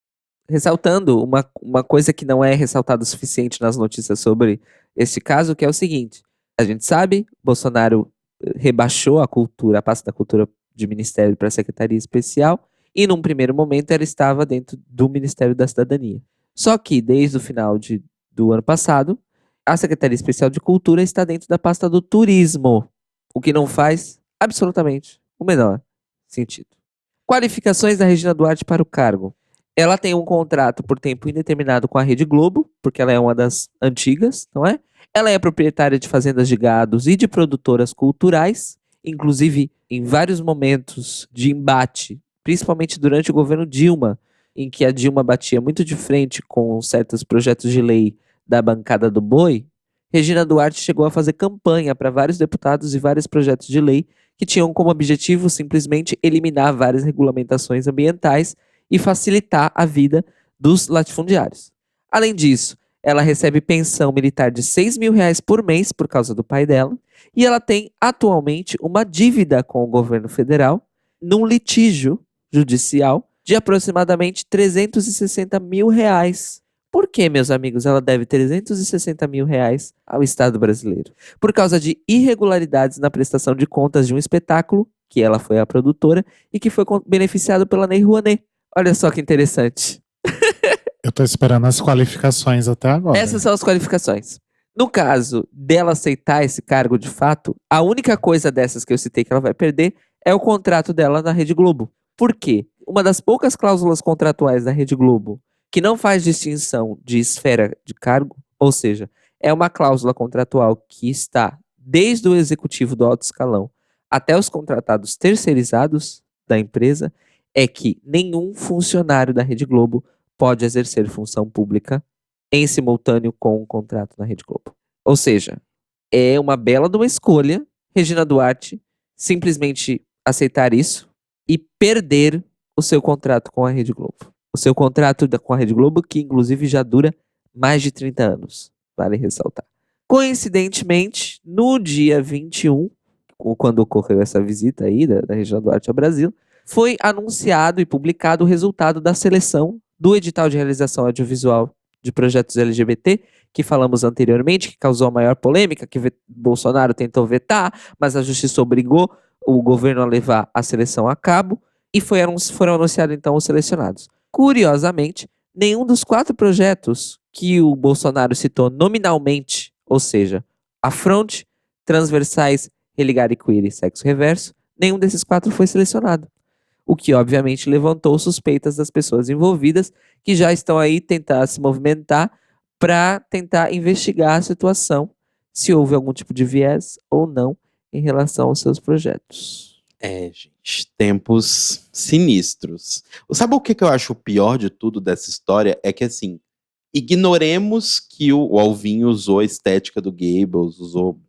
Ressaltando uma coisa que não é ressaltada o suficiente nas notícias sobre este caso, que é o seguinte. A gente sabe, Bolsonaro rebaixou a pasta da cultura de ministério para a Secretaria Especial, e num primeiro momento ela estava dentro do Ministério da Cidadania. Só que desde o final do ano passado, a Secretaria Especial de Cultura está dentro da pasta do Turismo, o que não faz absolutamente o menor sentido. Qualificações da Regina Duarte para o cargo. Ela tem um contrato por tempo indeterminado com a Rede Globo, porque ela é uma das antigas, não é? Ela é proprietária de fazendas de gados e de produtoras culturais, inclusive em vários momentos de embate, principalmente durante o governo Dilma, em que a Dilma batia muito de frente com certos projetos de lei da bancada do boi. Regina Duarte chegou a fazer campanha para vários deputados e vários projetos de lei que tinham como objetivo simplesmente eliminar várias regulamentações ambientais e facilitar a vida dos latifundiários. Além disso, ela recebe pensão militar de R$6 mil por mês por causa do pai dela, e ela tem atualmente uma dívida com o governo federal num litígio judicial de aproximadamente R$360 mil. Por que, meus amigos, ela deve R$360 mil ao Estado brasileiro? Por causa de irregularidades na prestação de contas de um espetáculo, que ela foi a produtora, e que foi beneficiado pela Lei Rouanet. Olha só que interessante. Eu tô esperando as qualificações até agora. Essas são as qualificações. No caso dela aceitar esse cargo de fato, a única coisa dessas que eu citei que ela vai perder é o contrato dela na Rede Globo. Por quê? Uma das poucas cláusulas contratuais da Rede Globo que não faz distinção de esfera de cargo, ou seja, é uma cláusula contratual que está desde o executivo do alto escalão até os contratados terceirizados da empresa, é que nenhum funcionário da Rede Globo pode exercer função pública em simultâneo com um contrato na Rede Globo. Ou seja, é uma bela de uma escolha, Regina Duarte, simplesmente aceitar isso e perder o seu contrato com a Rede Globo. O seu contrato com a Rede Globo, que inclusive já dura mais de 30 anos, vale ressaltar. Coincidentemente, no dia 21, quando ocorreu essa visita aí da Regina Duarte ao Brasil, foi anunciado e publicado o resultado da seleção do edital de realização audiovisual de projetos LGBT, que falamos anteriormente, que causou a maior polêmica, que Bolsonaro tentou vetar, mas a justiça obrigou o governo a levar a seleção a cabo, e foram anunciados então os selecionados. Curiosamente, nenhum dos 4 projetos que o Bolsonaro citou nominalmente, ou seja, Afronte, Transversais, Religar e Queer e Sexo Reverso, nenhum desses 4 foi selecionado. O que obviamente levantou suspeitas das pessoas envolvidas, que já estão aí tentar se movimentar para tentar investigar a situação, se houve algum tipo de viés ou não em relação aos seus projetos. Gente, tempos sinistros. Sabe o que eu acho o pior de tudo dessa história? É que, assim, ignoremos que o Alvin usou a estética do Goebbels,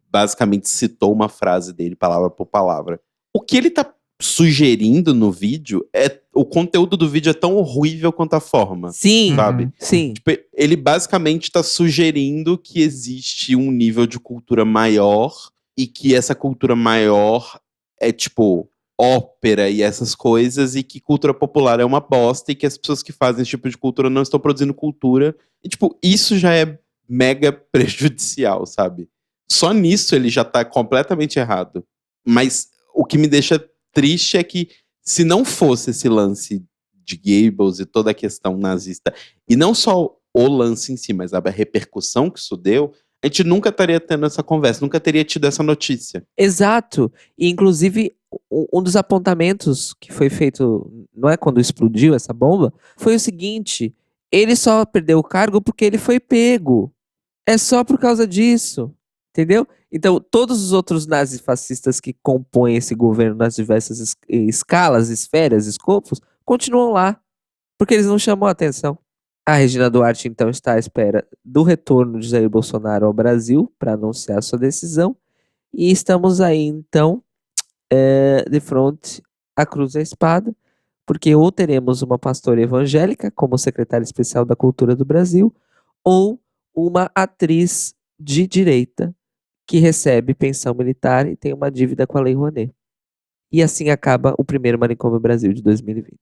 basicamente citou uma frase dele, palavra por palavra. O que ele tá sugerindo no vídeo, o conteúdo do vídeo é tão horrível quanto a forma. Sim, sabe? Sim. Tipo, ele basicamente tá sugerindo que existe um nível de cultura maior e que essa cultura maior é tipo ópera e essas coisas, e que cultura popular é uma bosta e que as pessoas que fazem esse tipo de cultura não estão produzindo cultura. E tipo, isso já é mega prejudicial, sabe? Só nisso ele já tá completamente errado. Mas o que me deixa triste é que, se não fosse esse lance de Goebbels e toda a questão nazista, e não só o lance em si, mas a repercussão que isso deu, a gente nunca estaria tendo essa conversa, nunca teria tido essa notícia. Exato. E, inclusive, um dos apontamentos que foi feito, não é quando explodiu essa bomba, foi o seguinte: ele só perdeu o cargo porque ele foi pego. É só por causa disso, entendeu? Então, todos os outros nazifascistas que compõem esse governo nas diversas escalas, esferas, escopos, continuam lá, porque eles não chamam a atenção. A Regina Duarte, então, está à espera do retorno de Jair Bolsonaro ao Brasil para anunciar sua decisão. E estamos aí, então, de frente à cruz e à espada, porque ou teremos uma pastora evangélica como secretária especial da Cultura do Brasil, ou uma atriz de direita que recebe pensão militar e tem uma dívida com a Lei Rouanet. E assim acaba o primeiro Manicômio Brasil de 2020.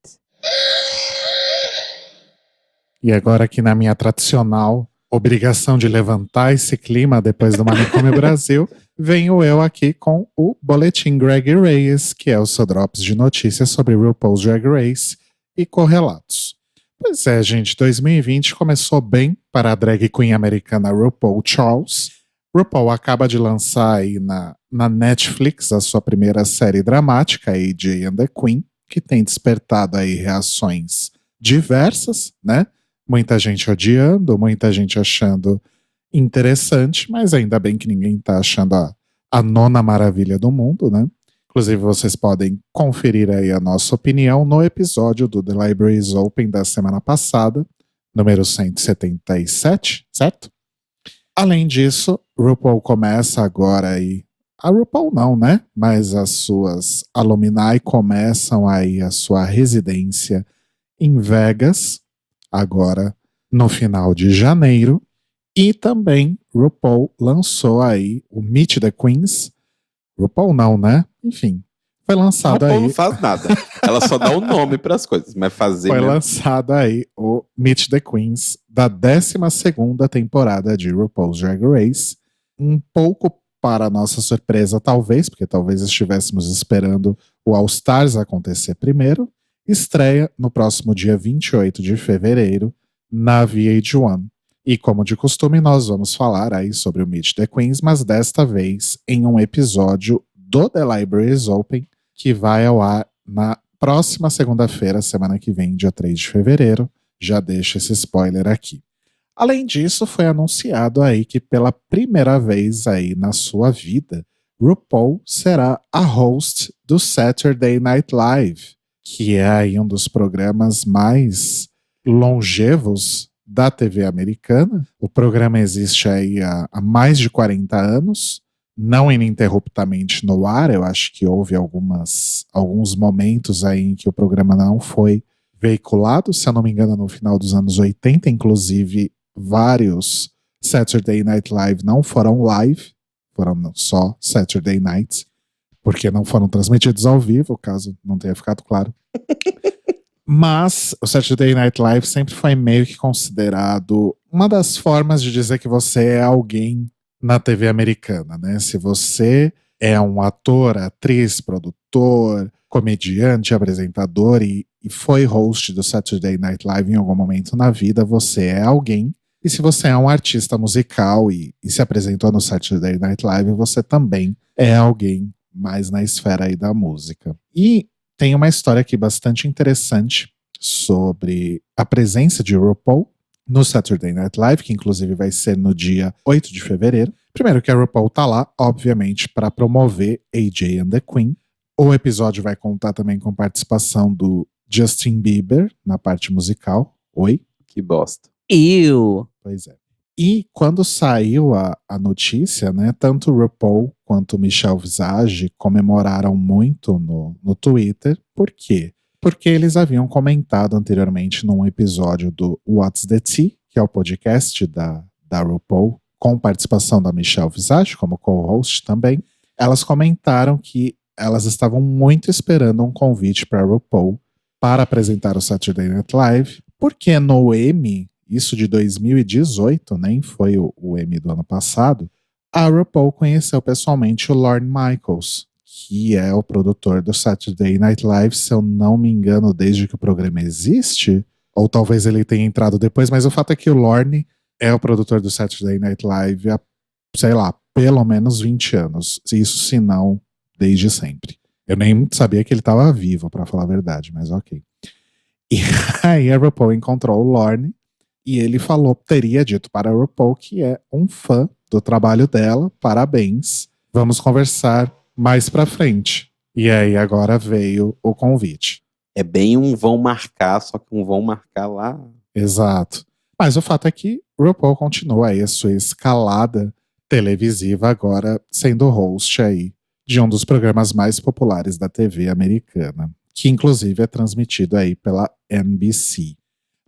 E agora aqui na minha tradicional obrigação de levantar esse clima depois do Manicômio Brasil, venho eu aqui com o Boletim Greg Reyes, que é o seu drops de notícias sobre RuPaul's Drag Race e correlatos. Pois é, gente, 2020 começou bem para a drag queen americana RuPaul Charles. RuPaul acaba de lançar aí na Netflix a sua primeira série dramática, AJ and the Queen, que tem despertado aí reações diversas, né? Muita gente odiando, muita gente achando interessante, mas ainda bem que ninguém tá achando a nona maravilha do mundo, né? Inclusive, vocês podem conferir aí a nossa opinião no episódio do The Libraries Open da semana passada, número 177, certo? Além disso, RuPaul começa agora aí. A RuPaul não, né? Mas as suas alumni começam aí a sua residência em Vegas, agora no final de janeiro. E também RuPaul lançou aí o Meet the Queens. RuPaul não, né? Enfim, foi lançado RuPaul aí. não faz nada. Ela só dá o nome para as coisas, mas fazer Foi mesmo. lançado aí o Meet the Queens da 12ª temporada de RuPaul's Drag Race. Um pouco para nossa surpresa, talvez, porque talvez estivéssemos esperando o All Stars acontecer primeiro. Estreia no próximo dia 28 de fevereiro na VH1. E como de costume, nós vamos falar aí sobre o Meet the Queens, mas desta vez em um episódio do The Libraries Open, que vai ao ar na próxima segunda-feira, semana que vem, dia 3 de fevereiro. Já deixo esse spoiler aqui. Além disso, foi anunciado aí que pela primeira vez aí na sua vida, RuPaul será a host do Saturday Night Live, que é aí um dos programas mais longevos da TV americana. O programa existe aí há mais de 40 anos, não ininterruptamente no ar. Eu acho que houve alguns momentos aí em que o programa não foi veiculado, se eu não me engano, no final dos anos 80, inclusive vários Saturday Night Live não foram live, foram só Saturday Night, porque não foram transmitidos ao vivo, caso não tenha ficado claro. Mas o Saturday Night Live sempre foi meio que considerado uma das formas de dizer que você é alguém na TV americana, né? Se você é um ator, atriz, produtor, comediante, apresentador e foi host do Saturday Night Live em algum momento na vida, você é alguém. E se você é um artista musical e se apresentou no Saturday Night Live, você também é alguém mais na esfera aí da música. E tem uma história aqui bastante interessante sobre a presença de RuPaul no Saturday Night Live, que inclusive vai ser no dia 8 de fevereiro. Primeiro que a RuPaul tá lá, obviamente, para promover AJ and the Queen. O episódio vai contar também com participação do Justin Bieber na parte musical. Oi? Que bosta. Pois é. E quando saiu a notícia, né, tanto RuPaul quanto Michelle Visage comemoraram muito no Twitter. Por quê? Porque eles haviam comentado anteriormente num episódio do What's the Tea, que é o podcast da RuPaul, com participação da Michelle Visage como co-host também. Elas comentaram que elas estavam muito esperando um convite para RuPaul para apresentar o Saturday Night Live, porque no Emmy, isso de 2018, nem foi o Emmy do ano passado, a RuPaul conheceu pessoalmente o Lorne Michaels, que é o produtor do Saturday Night Live, se eu não me engano, desde que o programa existe, ou talvez ele tenha entrado depois, mas o fato é que o Lorne é o produtor do Saturday Night Live há, sei lá, pelo menos 20 anos, isso se não, desde sempre. Eu nem sabia que ele estava vivo, para falar a verdade, mas ok. E aí a RuPaul encontrou o Lorne, E ele teria dito para a RuPaul que é um fã do trabalho dela. Parabéns. Vamos conversar mais pra frente. E aí agora veio o convite. É bem um vão marcar, só que um vão marcar lá. Exato. Mas o fato é que RuPaul continua aí a sua escalada televisiva, agora sendo host aí de um dos programas mais populares da TV americana, que inclusive é transmitido aí pela NBC.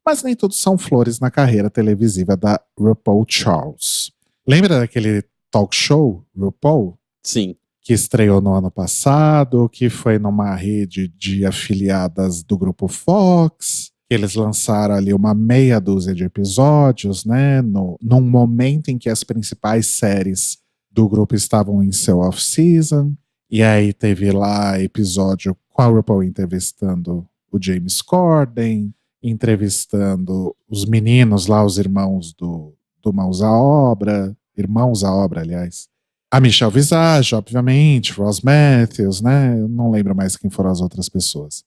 Mas nem tudo são flores na carreira televisiva da RuPaul Charles. Lembra daquele talk show, RuPaul? Sim. Que estreou no ano passado, que foi numa rede de afiliadas do grupo Fox. Eles lançaram ali uma meia dúzia de episódios, né? Num momento em que as principais séries do grupo estavam em seu off-season. E aí teve lá episódio com a RuPaul entrevistando o James Corden, entrevistando os meninos lá, os irmãos do Mãos à Obra. Irmãos à Obra, aliás. A Michelle Visage, obviamente, Ross Matthews, né? Eu não lembro mais quem foram as outras pessoas.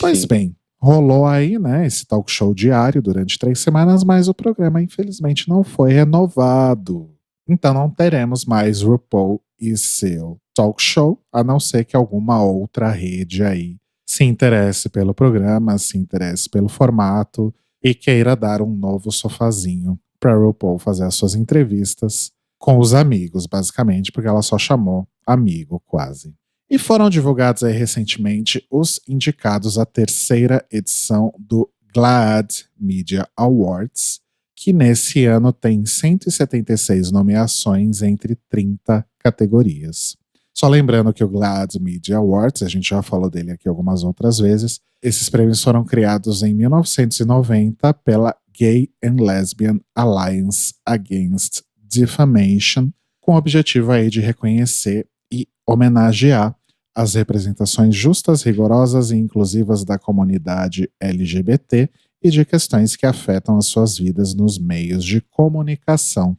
Pois bem, rolou aí, né, esse talk show diário durante 3 semanas, mas o programa, infelizmente, não foi renovado. Então não teremos mais RuPaul e seu talk show, a não ser que alguma outra rede aí se interesse pelo programa, se interesse pelo formato e queira dar um novo sofazinho para RuPaul fazer as suas entrevistas com os amigos, basicamente, porque ela só chamou amigo, quase. E foram divulgados aí recentemente os indicados à 3ª edição do GLAAD Media Awards, que nesse ano tem 176 nomeações entre 30 categorias. Só lembrando que o GLAAD Media Awards, a gente já falou dele aqui algumas outras vezes, esses prêmios foram criados em 1990 pela Gay and Lesbian Alliance Against Defamation, com o objetivo aí de reconhecer e homenagear as representações justas, rigorosas e inclusivas da comunidade LGBT e de questões que afetam as suas vidas nos meios de comunicação.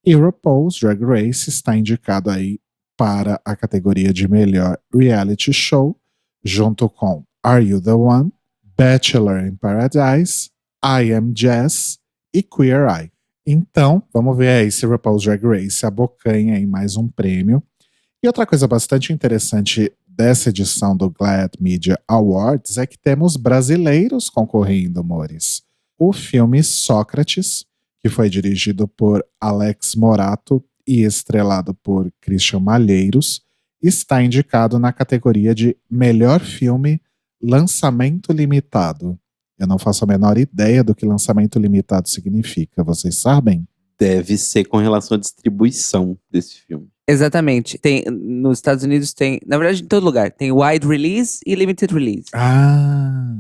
E RuPaul's Drag Race está indicado aí para a categoria de melhor reality show, junto com Are You the One?, Bachelor in Paradise, I Am Jazz e Queer Eye. Então, vamos ver aí se RuPaul's Drag Race abocanha em mais um prêmio. E outra coisa bastante interessante dessa edição do GLAAD Media Awards é que temos brasileiros concorrendo, amores. O filme Sócrates, que foi dirigido por Alex Morato e estrelado por Christian Malheiros, está indicado na categoria de Melhor Filme Lançamento Limitado. Eu não faço a menor ideia do que lançamento limitado significa. Vocês sabem? Deve ser com relação à distribuição desse filme. Exatamente. Nos Estados Unidos tem, na verdade em todo lugar, tem wide release e limited release.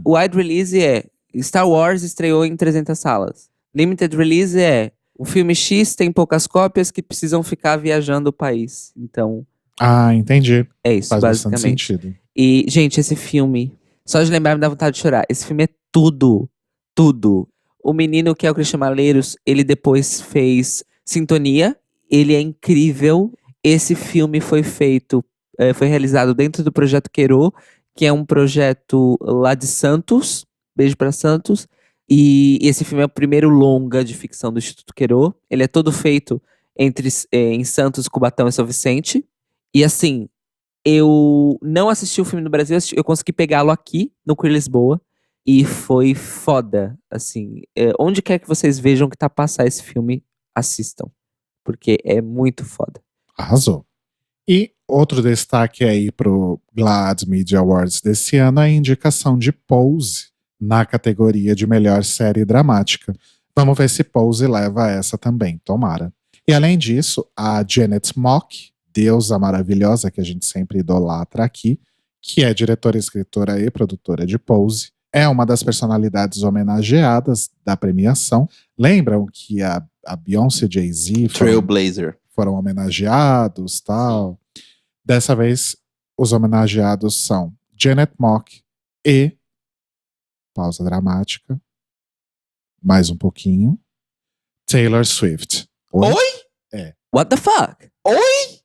O wide release é Star Wars estreou em 300 salas. Limited release é o filme X tem poucas cópias que precisam ficar viajando o país. Então... entendi. É isso, Faz bastante basicamente. sentido. E, gente, esse filme, só de lembrar me dá vontade de chorar. Esse filme é tudo. Tudo. O menino que é o Christian Malheiros, ele depois fez Sintonia. Ele é incrível. Esse filme foi realizado dentro do Projeto Queiro, que é um projeto lá de Santos. Beijo pra Santos. E esse filme é o primeiro longa de ficção do Instituto Queiro. Ele é todo feito em Santos, Cubatão e São Vicente. E assim, eu não assisti o filme no Brasil, eu consegui pegá-lo aqui, no Queer Lisboa. E foi foda, assim. Onde quer que vocês vejam que tá a passar esse filme, assistam. Porque é muito foda. Arrasou. E outro destaque aí pro GLAAD Media Awards desse ano é a indicação de Pose na categoria de melhor série dramática. Vamos ver se Pose leva essa também, tomara. E além disso, a Janet Mock, deusa maravilhosa que a gente sempre idolatra aqui, que é diretora, escritora e produtora de Pose, é uma das personalidades homenageadas da premiação. Lembram que a Beyoncé e Jay-Z Trailblazer. Foram homenageados, tal. Dessa vez, os homenageados são Janet Mock e, pausa dramática, mais um pouquinho, Taylor Swift. Oi? É. What the fuck? Oi?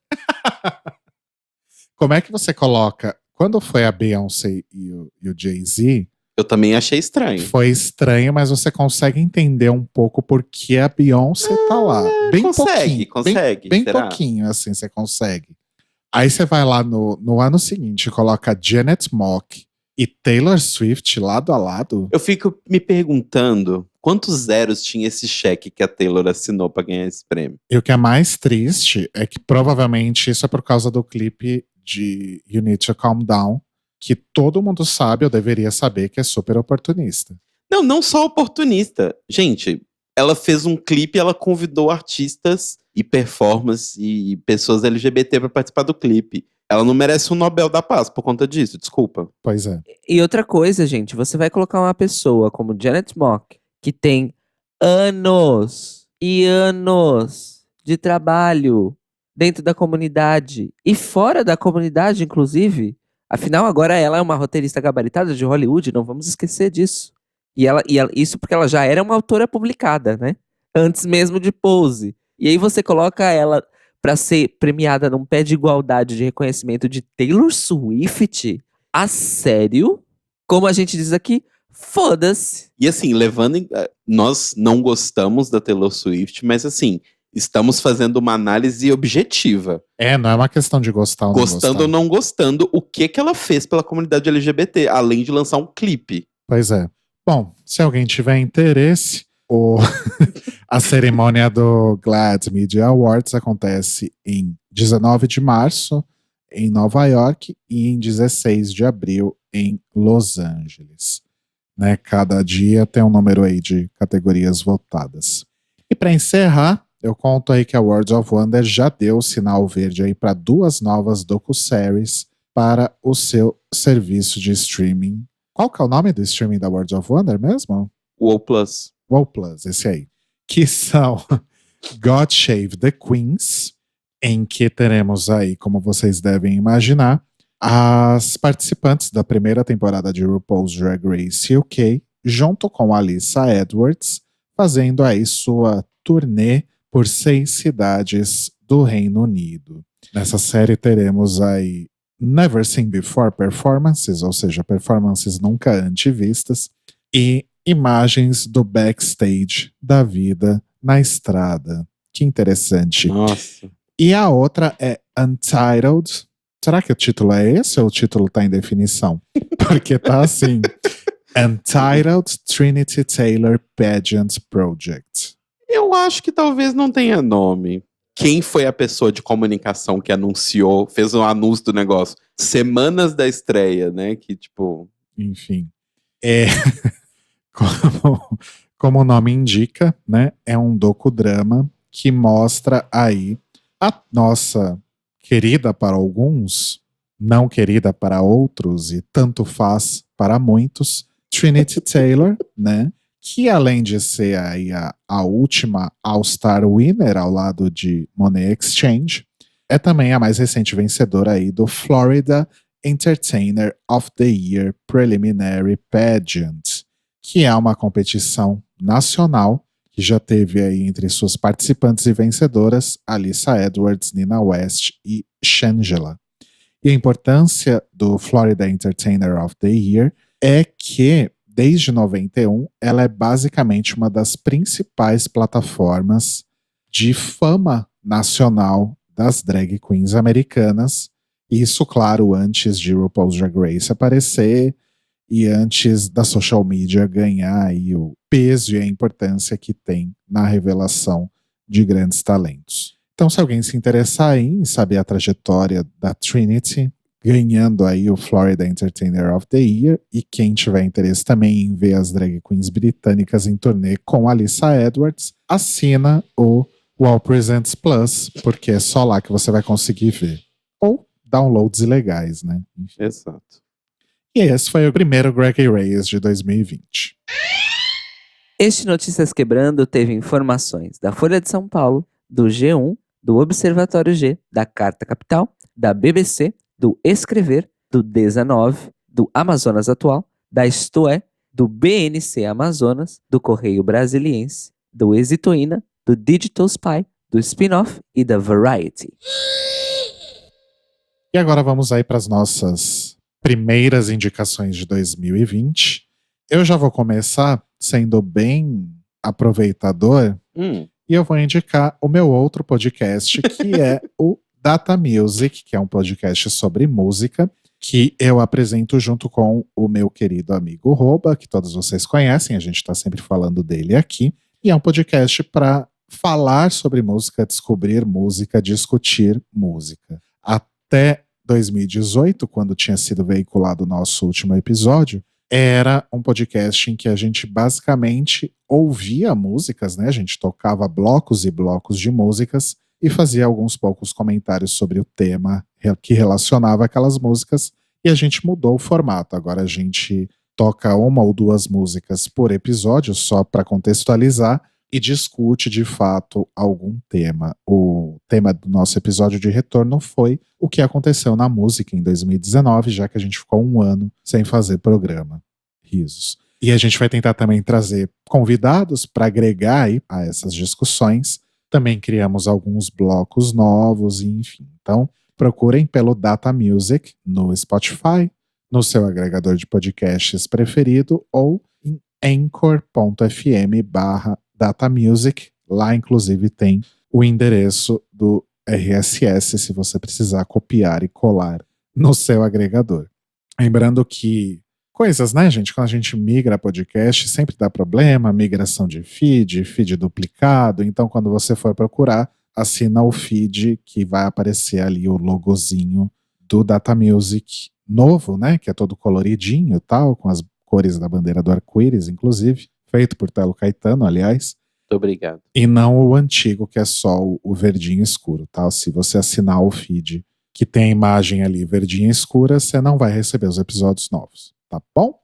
Como é que você coloca... Quando foi a Beyoncé e o Jay-Z, Eu também achei estranho. Foi estranho, mas você consegue entender um pouco por que a Beyoncé tá lá. Bem pouquinho. Consegue. Bem será? pouquinho, assim, você consegue. Aí você vai lá no ano seguinte, coloca Janet Mock e Taylor Swift lado a lado. Eu fico me perguntando quantos zeros tinha esse cheque que a Taylor assinou pra ganhar esse prêmio. E o que é mais triste é que provavelmente isso é por causa do clipe de You Need to Calm Down, que todo mundo sabe, ou deveria saber, que é super oportunista. Não só oportunista. Gente, ela fez um clipe, ela convidou artistas e performers e pessoas LGBT pra participar do clipe. Ela não merece um Nobel da Paz por conta disso, desculpa. Pois é. E outra coisa, gente, você vai colocar uma pessoa como Janet Mock, que tem anos e anos de trabalho dentro da comunidade e fora da comunidade, inclusive. Afinal, agora ela é uma roteirista gabaritada de Hollywood, não vamos esquecer disso. Isso porque ela já era uma autora publicada, né? Antes mesmo de Pose. E aí você coloca ela pra ser premiada num pé de igualdade de reconhecimento de Taylor Swift? A sério? Como a gente diz aqui, foda-se. E assim, nós não gostamos da Taylor Swift, mas assim, estamos fazendo uma análise objetiva. Não é uma questão de gostar ou não Gostando gostar. ou não gostando, o que ela fez pela comunidade LGBT, além de lançar um clipe. Pois é. Bom, se alguém tiver interesse, a cerimônia do GLAAD Media Awards acontece em 19 de março, em Nova York, e em 16 de abril, em Los Angeles. Né? Cada dia tem um número aí de categorias votadas. E para encerrar, eu conto aí que a World of Wonder já deu o sinal verde aí para 2 novas docu-series para o seu serviço de streaming. Qual que é o nome do streaming da World of Wonder mesmo? WoW Plus. WoW Plus, esse aí. Que são God Save the Queens, em que teremos aí, como vocês devem imaginar, as participantes da primeira temporada de RuPaul's Drag Race UK, junto com Alyssa Edwards, fazendo aí sua turnê por 6 cidades do Reino Unido. Nessa série teremos aí Never Seen Before performances, ou seja, performances nunca antes vistas, e imagens do backstage da vida na estrada. Que interessante. Nossa. E a outra é Untitled. Será que o título é esse ou o título tá em definição? Porque tá assim: Untitled Trinity Taylor Pageant Project. Eu acho que talvez não tenha nome. Quem foi a pessoa de comunicação que anunciou, fez um anúncio do negócio? Semanas da estreia, né? Que tipo... Enfim. Como o nome indica, né? É um docudrama que mostra aí a nossa querida para alguns, não querida para outros, e tanto faz para muitos, Trinity Taylor, né? Que além de ser aí a última All-Star Winner ao lado de Monét X Change, é também a mais recente vencedora aí do Florida Entertainer of the Year Preliminary Pageant, que é uma competição nacional que já teve aí entre suas participantes e vencedoras Alyssa Edwards, Nina West e Shangela. E a importância do Florida Entertainer of the Year é que desde 91, ela é basicamente uma das principais plataformas de fama nacional das drag queens americanas. Isso, claro, antes de RuPaul's Drag Race aparecer e antes da social media ganhar aí o peso e a importância que tem na revelação de grandes talentos. Então, se alguém se interessar em saber a trajetória da Trinity, ganhando aí o Florida Entertainer of the Year, e quem tiver interesse também em ver as drag queens britânicas em turnê com Alyssa Edwards, assina o Wow Presents Plus, porque é só lá que você vai conseguir ver. Ou downloads ilegais, né? Enfim. Exato. E esse foi o primeiro Greg Reyes de 2020. Este Notícias Quebrando teve informações da Folha de São Paulo, do G1, do Observatório G, da Carta Capital, da BBC, do Escrever, do Desanove, do Amazonas Atual, da Isto É, do BNC Amazonas, do Correio Brasiliense, do Exitoína, do Digital Spy, do Spin-Off e da Variety. E agora vamos aí para as nossas primeiras indicações de 2020. Eu já vou começar sendo bem aproveitador e eu vou indicar o meu outro podcast, que é o Data Music, que é um podcast sobre música, que eu apresento junto com o meu querido amigo Roba, que todos vocês conhecem, a gente está sempre falando dele aqui. E é um podcast para falar sobre música, descobrir música, discutir música. Até 2018, quando tinha sido veiculado o nosso último episódio, era um podcast em que a gente basicamente ouvia músicas, né? A gente tocava blocos e blocos de músicas e fazia alguns poucos comentários sobre o tema que relacionava aquelas músicas, e a gente mudou o formato. Agora a gente toca uma ou duas músicas por episódio, só para contextualizar, e discute de fato algum tema. O tema do nosso episódio de retorno foi o que aconteceu na música em 2019, já que a gente ficou um ano sem fazer programa. Risos. E a gente vai tentar também trazer convidados para agregar aí a essas discussões. Também criamos alguns blocos novos, e enfim. Então, procurem pelo Data Music no Spotify, no seu agregador de podcasts preferido ou em anchor.fm/Data Music. Lá, inclusive, tem o endereço do RSS se você precisar copiar e colar no seu agregador. Lembrando que coisas, né, gente? Quando a gente migra podcast, sempre dá problema, migração de feed duplicado. Então, quando você for procurar, assina o feed que vai aparecer ali o logozinho do Data Music novo, né? Que é todo coloridinho e tal, com as cores da bandeira do arco-íris, inclusive. Feito por Telo Caetano, aliás. Muito obrigado. E não o antigo, que é só o verdinho escuro, tá? Se você assinar o feed que tem a imagem ali verdinha escura, você não vai receber os episódios novos, tá bom?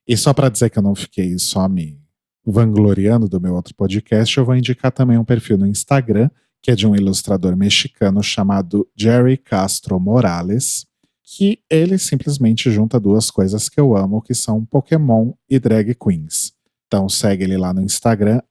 E só para dizer que eu não fiquei só me vangloriando do meu outro podcast, eu vou indicar também um perfil no Instagram, que é de um ilustrador mexicano chamado Jerry Castro Morales, que ele simplesmente junta duas coisas que eu amo, que são Pokémon e drag queens. Então segue ele lá no Instagram,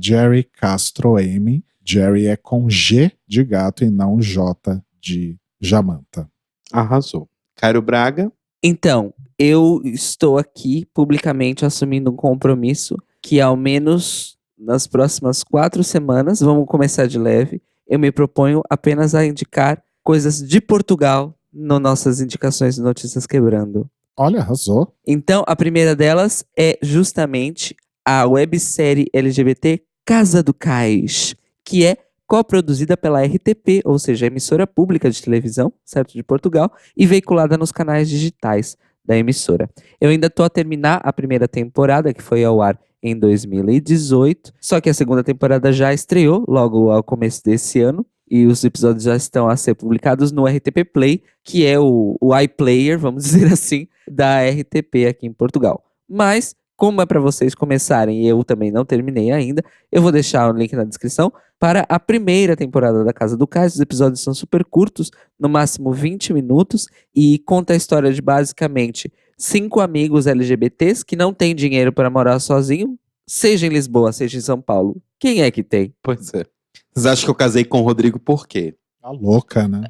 @JerryCastroM. Jerry é com G de gato e não J de Jamanta. Arrasou. Cairo Braga. Então, eu estou aqui publicamente assumindo um compromisso que ao menos nas próximas 4 semanas, vamos começar de leve, eu me proponho apenas a indicar coisas de Portugal nas nossas indicações de Notícias Quebrando. Olha, arrasou. Então, a primeira delas é justamente a websérie LGBT Casa do Cais, que é coproduzida pela RTP, ou seja, a emissora pública de televisão, certo, de Portugal, e veiculada nos canais digitais da emissora. Eu ainda estou a terminar a primeira temporada, que foi ao ar em 2018, só que a segunda temporada já estreou logo ao começo desse ano, e os episódios já estão a ser publicados no RTP Play, que é o iPlayer, vamos dizer assim, da RTP aqui em Portugal. Mas, como é para vocês começarem e eu também não terminei ainda, eu vou deixar o link na descrição para a primeira temporada da Casa do Cais. Os episódios são super curtos, no máximo 20 minutos, e conta a história de basicamente 5 amigos LGBTs que não têm dinheiro para morar sozinho, seja em Lisboa, seja em São Paulo. Quem é que tem? Pois é. Vocês acham que eu casei com o Rodrigo por quê? Tá louca, né?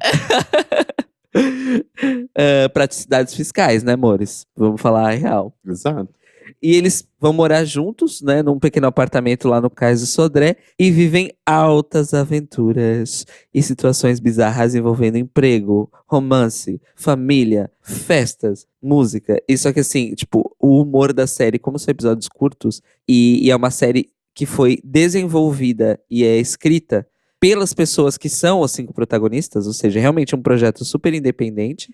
Praticidades fiscais, né, amores? Vamos falar a real. Exato. E eles vão morar juntos, né, num pequeno apartamento lá no Cais do Sodré, e vivem altas aventuras e situações bizarras envolvendo emprego, romance, família, festas, música. E só que assim, tipo, o humor da série, como são episódios curtos, e é uma série que foi desenvolvida e é escrita pelas pessoas que são os 5 protagonistas, ou seja, realmente um projeto super independente,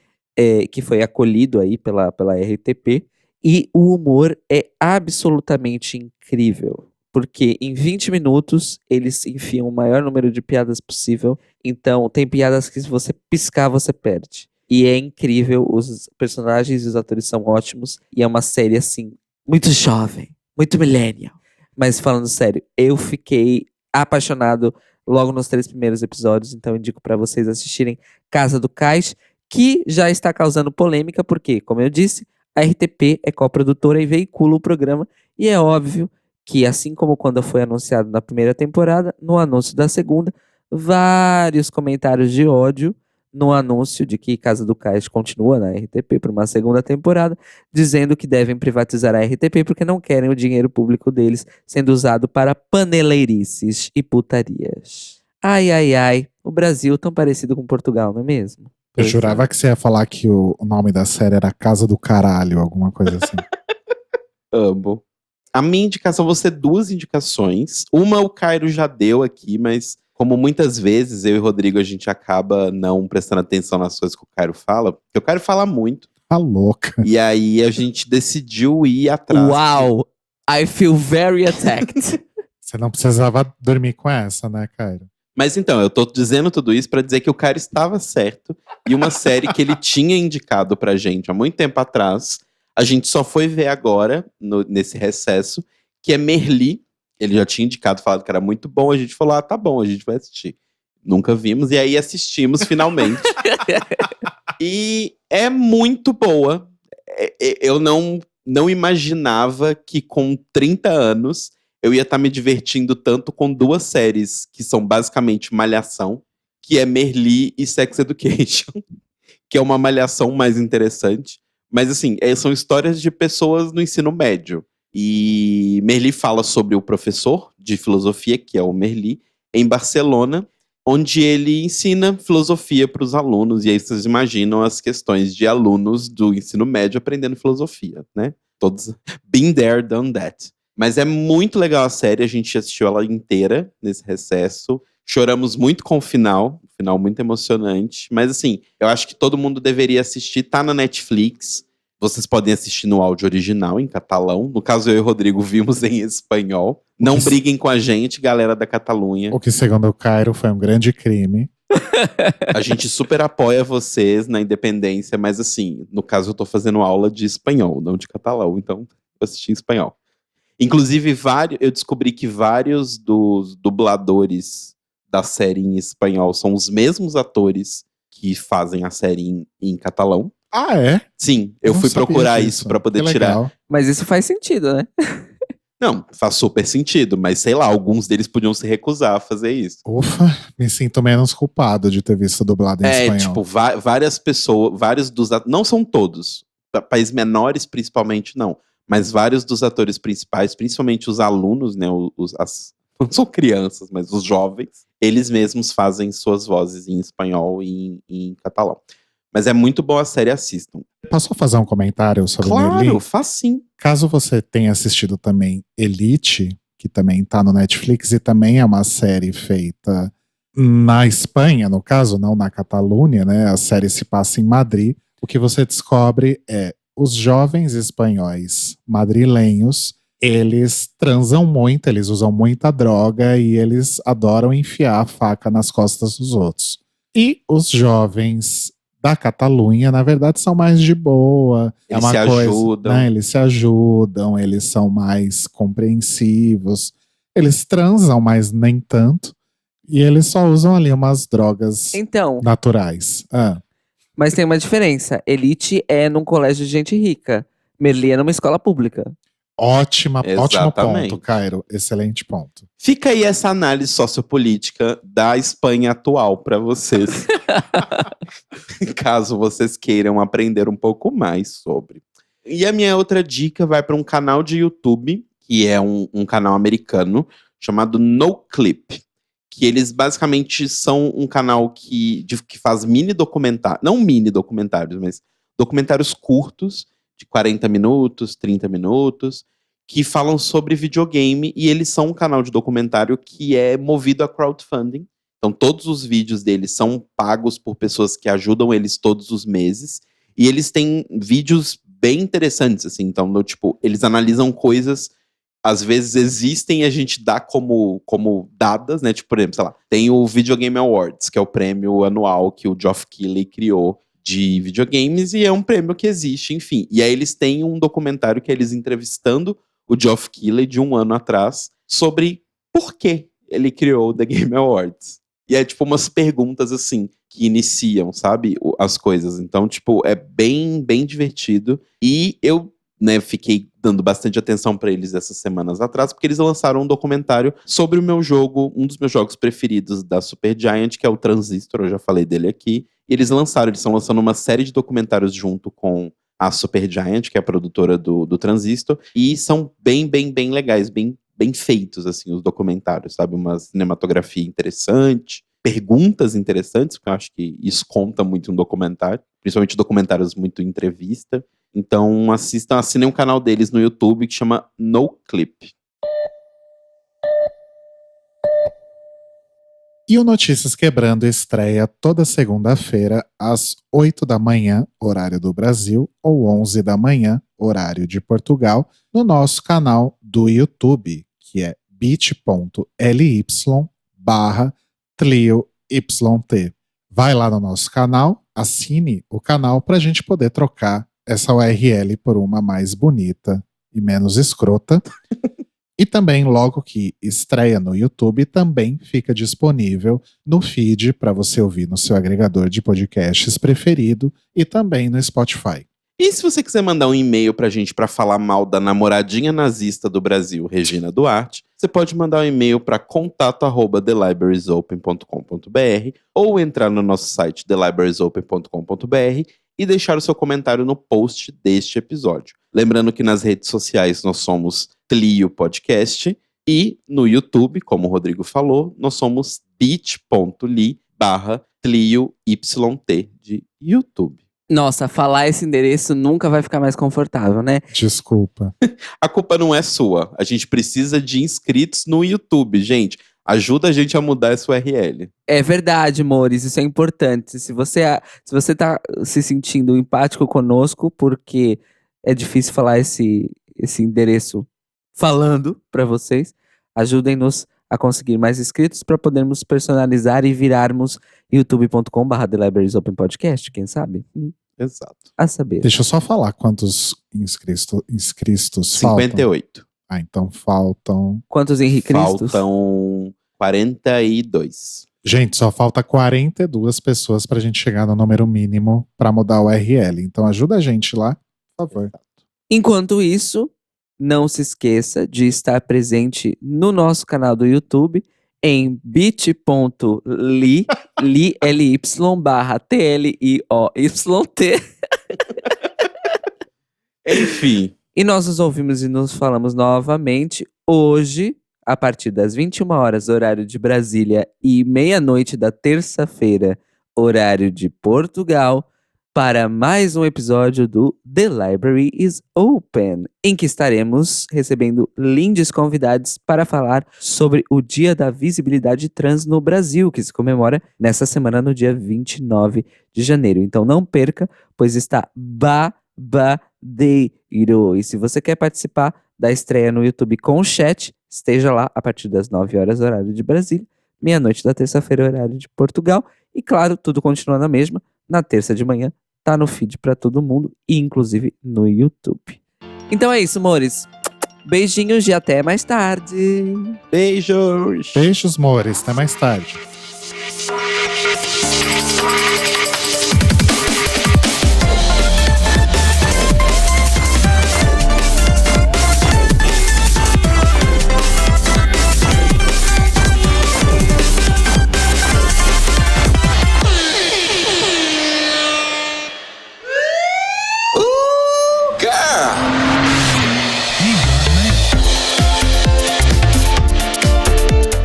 que foi acolhido aí pela RTP. E o humor é absolutamente incrível, porque em 20 minutos eles enfiam o maior número de piadas possível. Então tem piadas que se você piscar você perde. E é incrível, os personagens e os atores são ótimos, e é uma série assim, muito jovem, muito millennial. Mas falando sério, eu fiquei apaixonado logo nos 3 primeiros episódios, então indico para vocês assistirem Casa do Cais, que já está causando polêmica, porque, como eu disse, a RTP é coprodutora e veicula o programa, e é óbvio que, assim como quando foi anunciado na primeira temporada, no anúncio da segunda, vários comentários de ódio no anúncio de que Casa do Cais continua na RTP por uma segunda temporada, dizendo que devem privatizar a RTP porque não querem o dinheiro público deles sendo usado para paneleirices e putarias. Ai, ai, ai, o Brasil tão parecido com Portugal, não é mesmo? Eu Pois jurava é. que você ia falar que o nome da série era Casa do Caralho, alguma coisa assim. Amo. A minha indicação, vão ser 2 indicações. Uma o Cairo já deu aqui, mas como muitas vezes eu e o Rodrigo a gente acaba não prestando atenção nas coisas que o Cairo fala, porque o Cairo fala muito. Tá louca. E aí a gente decidiu ir atrás. Uau! I feel very attacked. Você não precisava dormir com essa, né, Cairo? Mas então, eu tô dizendo tudo isso pra dizer que o Cairo estava certo. E uma série que ele tinha indicado pra gente há muito tempo atrás, a gente só foi ver agora, nesse recesso, que é Merli. Ele já tinha indicado, falado que era muito bom. A gente falou, tá bom, a gente vai assistir. Nunca vimos, e aí assistimos finalmente. E é muito boa. Eu não imaginava que com 30 anos eu ia estar me divertindo tanto com 2 séries que são basicamente Malhação, que é Merli e Sex Education, que é uma malhação mais interessante. Mas assim, são histórias de pessoas no ensino médio. E Merli fala sobre o professor de filosofia, que é o Merli, em Barcelona, onde ele ensina filosofia para os alunos. E aí vocês imaginam as questões de alunos do ensino médio aprendendo filosofia, né? Todos been there, done that. Mas é muito legal a série, a gente assistiu ela inteira nesse recesso. Choramos muito com o final muito emocionante. Mas assim, eu acho que todo mundo deveria assistir, tá na Netflix. Vocês podem assistir no áudio original, em catalão. No caso, eu e o Rodrigo vimos em espanhol. Não briguem com a gente, galera da Catalunha. O que, segundo o Cairo, foi um grande crime. A gente super apoia vocês na independência, mas assim, no caso eu tô fazendo aula de espanhol, não de catalão, então eu assisti em espanhol. Inclusive, eu descobri que vários dos dubladores da série em espanhol são os mesmos atores que fazem a série em catalão. Ah, é? Sim, eu não fui sabia procurar disso. isso pra poder Que tirar. legal. Mas isso faz sentido, né? Não, faz super sentido, mas sei lá, alguns deles podiam se recusar a fazer isso. Ufa, me sinto menos culpado de ter visto dublado em espanhol. Tipo, várias pessoas, vários dos não são todos, países menores principalmente não, mas vários dos atores principais, principalmente os alunos, né, não são crianças, mas os jovens, eles mesmos fazem suas vozes em espanhol e em catalão. Mas é muito boa a série, assistam. Posso fazer um comentário sobre Claro, Merli? faz sim. Caso você tenha assistido também Elite, que também tá no Netflix e também é uma série feita na Espanha, no caso, não na Catalunha, né? A série se passa em Madrid. O que você descobre é os jovens espanhóis madrilenhos, eles transam muito, eles usam muita droga e eles adoram enfiar a faca nas costas dos outros. E os jovens da Catalunha, na verdade, são mais de boa. Eles se ajudam. Né? Eles se ajudam, eles são mais compreensivos. Eles transam, mas nem tanto. E eles só usam ali umas drogas Então, naturais. mas tem uma diferença. Elite é num colégio de gente rica. Merli é numa escola pública. Ótimo Exatamente. ponto, Cairo. Excelente ponto. Fica aí essa análise sociopolítica da Espanha atual para vocês. Caso vocês queiram aprender um pouco mais sobre. E a minha outra dica vai para um canal de YouTube, que é um canal americano, chamado NoClip. Que eles basicamente são um canal que faz mini documentários, não mini documentários, mas documentários curtos, de 40 minutos, 30 minutos, que falam sobre videogame, e eles são um canal de documentário que é movido a crowdfunding. Então todos os vídeos deles são pagos por pessoas que ajudam eles todos os meses, e eles têm vídeos bem interessantes, assim, então, tipo, eles analisam coisas, às vezes existem e a gente dá como dadas, né, tipo, por exemplo, sei lá, tem o Video Game Awards, que é o prêmio anual que o Geoff Keighley criou de videogames, e é um prêmio que existe, enfim. E aí eles têm um documentário que é eles entrevistando o Geoff Keighley de 1 ano atrás sobre por que ele criou o The Game Awards. E é tipo umas perguntas assim, que iniciam, sabe, as coisas. Então, tipo, é bem, bem divertido. E eu, né, fiquei dando bastante atenção pra eles essas semanas atrás, porque eles lançaram um documentário sobre o meu jogo, um dos meus jogos preferidos da Supergiant, que é o Transistor, eu já falei dele aqui. E eles estão lançando uma série de documentários junto com a Supergiant, que é a produtora do Transistor, e são bem legais, bem feitos, assim, os documentários, sabe? Uma cinematografia interessante, perguntas interessantes, porque eu acho que isso conta muito em um documentário, principalmente documentários muito entrevista. Então assinem um canal deles no YouTube que chama NoClip. E o Notícias Quebrando estreia toda segunda-feira às 8 da manhã, horário do Brasil, ou 11 da manhã, horário de Portugal, no nosso canal do YouTube, que é bit.ly/TlioYT. Vai lá no nosso canal, assine o canal para a gente poder trocar essa URL por uma mais bonita e menos escrota. E também, logo que estreia no YouTube, também fica disponível no feed para você ouvir no seu agregador de podcasts preferido e também no Spotify. E se você quiser mandar um e-mail pra gente pra falar mal da namoradinha nazista do Brasil, Regina Duarte, você pode mandar um e-mail para contato@thelibrariesopen.com.br ou entrar no nosso site thelibrariesopen.com.br e deixar o seu comentário no post deste episódio. Lembrando que nas redes sociais nós somos Tlio Podcast e no YouTube, como o Rodrigo falou, nós somos bit.ly/TlioYT de YouTube. Nossa, falar esse endereço nunca vai ficar mais confortável, né? Desculpa. A culpa não é sua. A gente precisa de inscritos no YouTube, gente. Ajuda a gente a mudar essa URL. É verdade, amores, isso é importante. Se você tá se sentindo empático conosco, porque é difícil falar esse endereço falando pra vocês, ajudem-nos a conseguir mais inscritos para podermos personalizar e virarmos youtube.com/TheLibrariesOpenPodcast, quem sabe? Exato. A saber. Deixa eu só falar quantos inscritos faltam. 58. Ah, então faltam... Quantos Henrique Cristos? Faltam 42. Gente, só falta 42 pessoas pra gente chegar no número mínimo pra mudar o URL. Então ajuda a gente lá, por favor. Enquanto isso, não se esqueça de estar presente no nosso canal do YouTube em bit.ly/TLIOYT. Enfim. E nós nos ouvimos e nos falamos novamente hoje, a partir das 21 horas, horário de Brasília, e meia-noite da terça-feira, horário de Portugal, para mais um episódio do The Library is Open, em que estaremos recebendo lindos convidados para falar sobre o Dia da Visibilidade Trans no Brasil, que se comemora nessa semana no dia 29 de janeiro. Então não perca, pois está babadeiro. E se você quer participar da estreia no YouTube com o chat, esteja lá a partir das 9 horas, horário de Brasília, meia-noite da terça-feira, horário de Portugal. E claro, tudo continua na mesma. Na terça de manhã, tá no feed pra todo mundo, e inclusive no YouTube. Então é isso, amores. Beijinhos e até mais tarde. Beijos. Beijos, amores. Até mais tarde.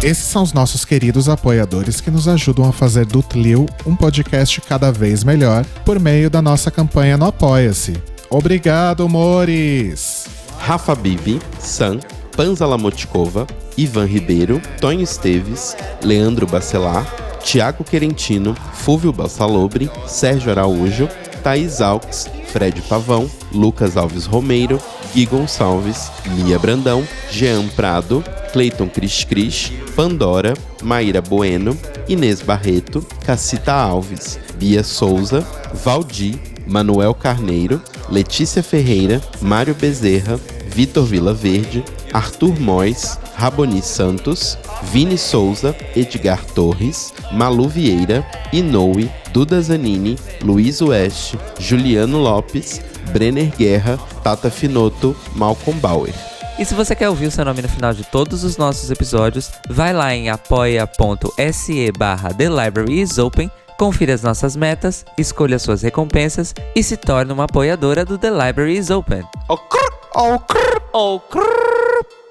Esses são os nossos queridos apoiadores que nos ajudam a fazer do Tlio um podcast cada vez melhor por meio da nossa campanha no Apoia-se. Obrigado, amores! Rafa Bibi, Sam, Panza Lamotkova, Ivan Ribeiro, Tonho Esteves, Leandro Bacelar, Tiago Querentino, Fúvio Balsalobre, Sérgio Araújo, Thaís Alves, Fred Pavão, Lucas Alves Romeiro, Gui Gonçalves, Mia Brandão, Jean Prado, Cleiton Cris, Pandora, Maíra Bueno, Inês Barreto, Cacita Alves, Bia Souza, Valdir, Manuel Carneiro, Letícia Ferreira, Mário Bezerra, Vitor Vilaverde, Arthur Mois, Raboni Santos, Vini Souza, Edgar Torres, Malu Vieira, Inoue, Duda Zanini, Luiz Oeste, Juliano Lopes, Brenner Guerra, Tata Finoto, Malcolm Bauer. E se você quer ouvir o seu nome no final de todos os nossos episódios, vai lá em apoia.se/The Library is Open, confira as nossas metas, escolha suas recompensas e se torne uma apoiadora do The Library is Open. Oh, crrr, oh, crrr, oh, crrr.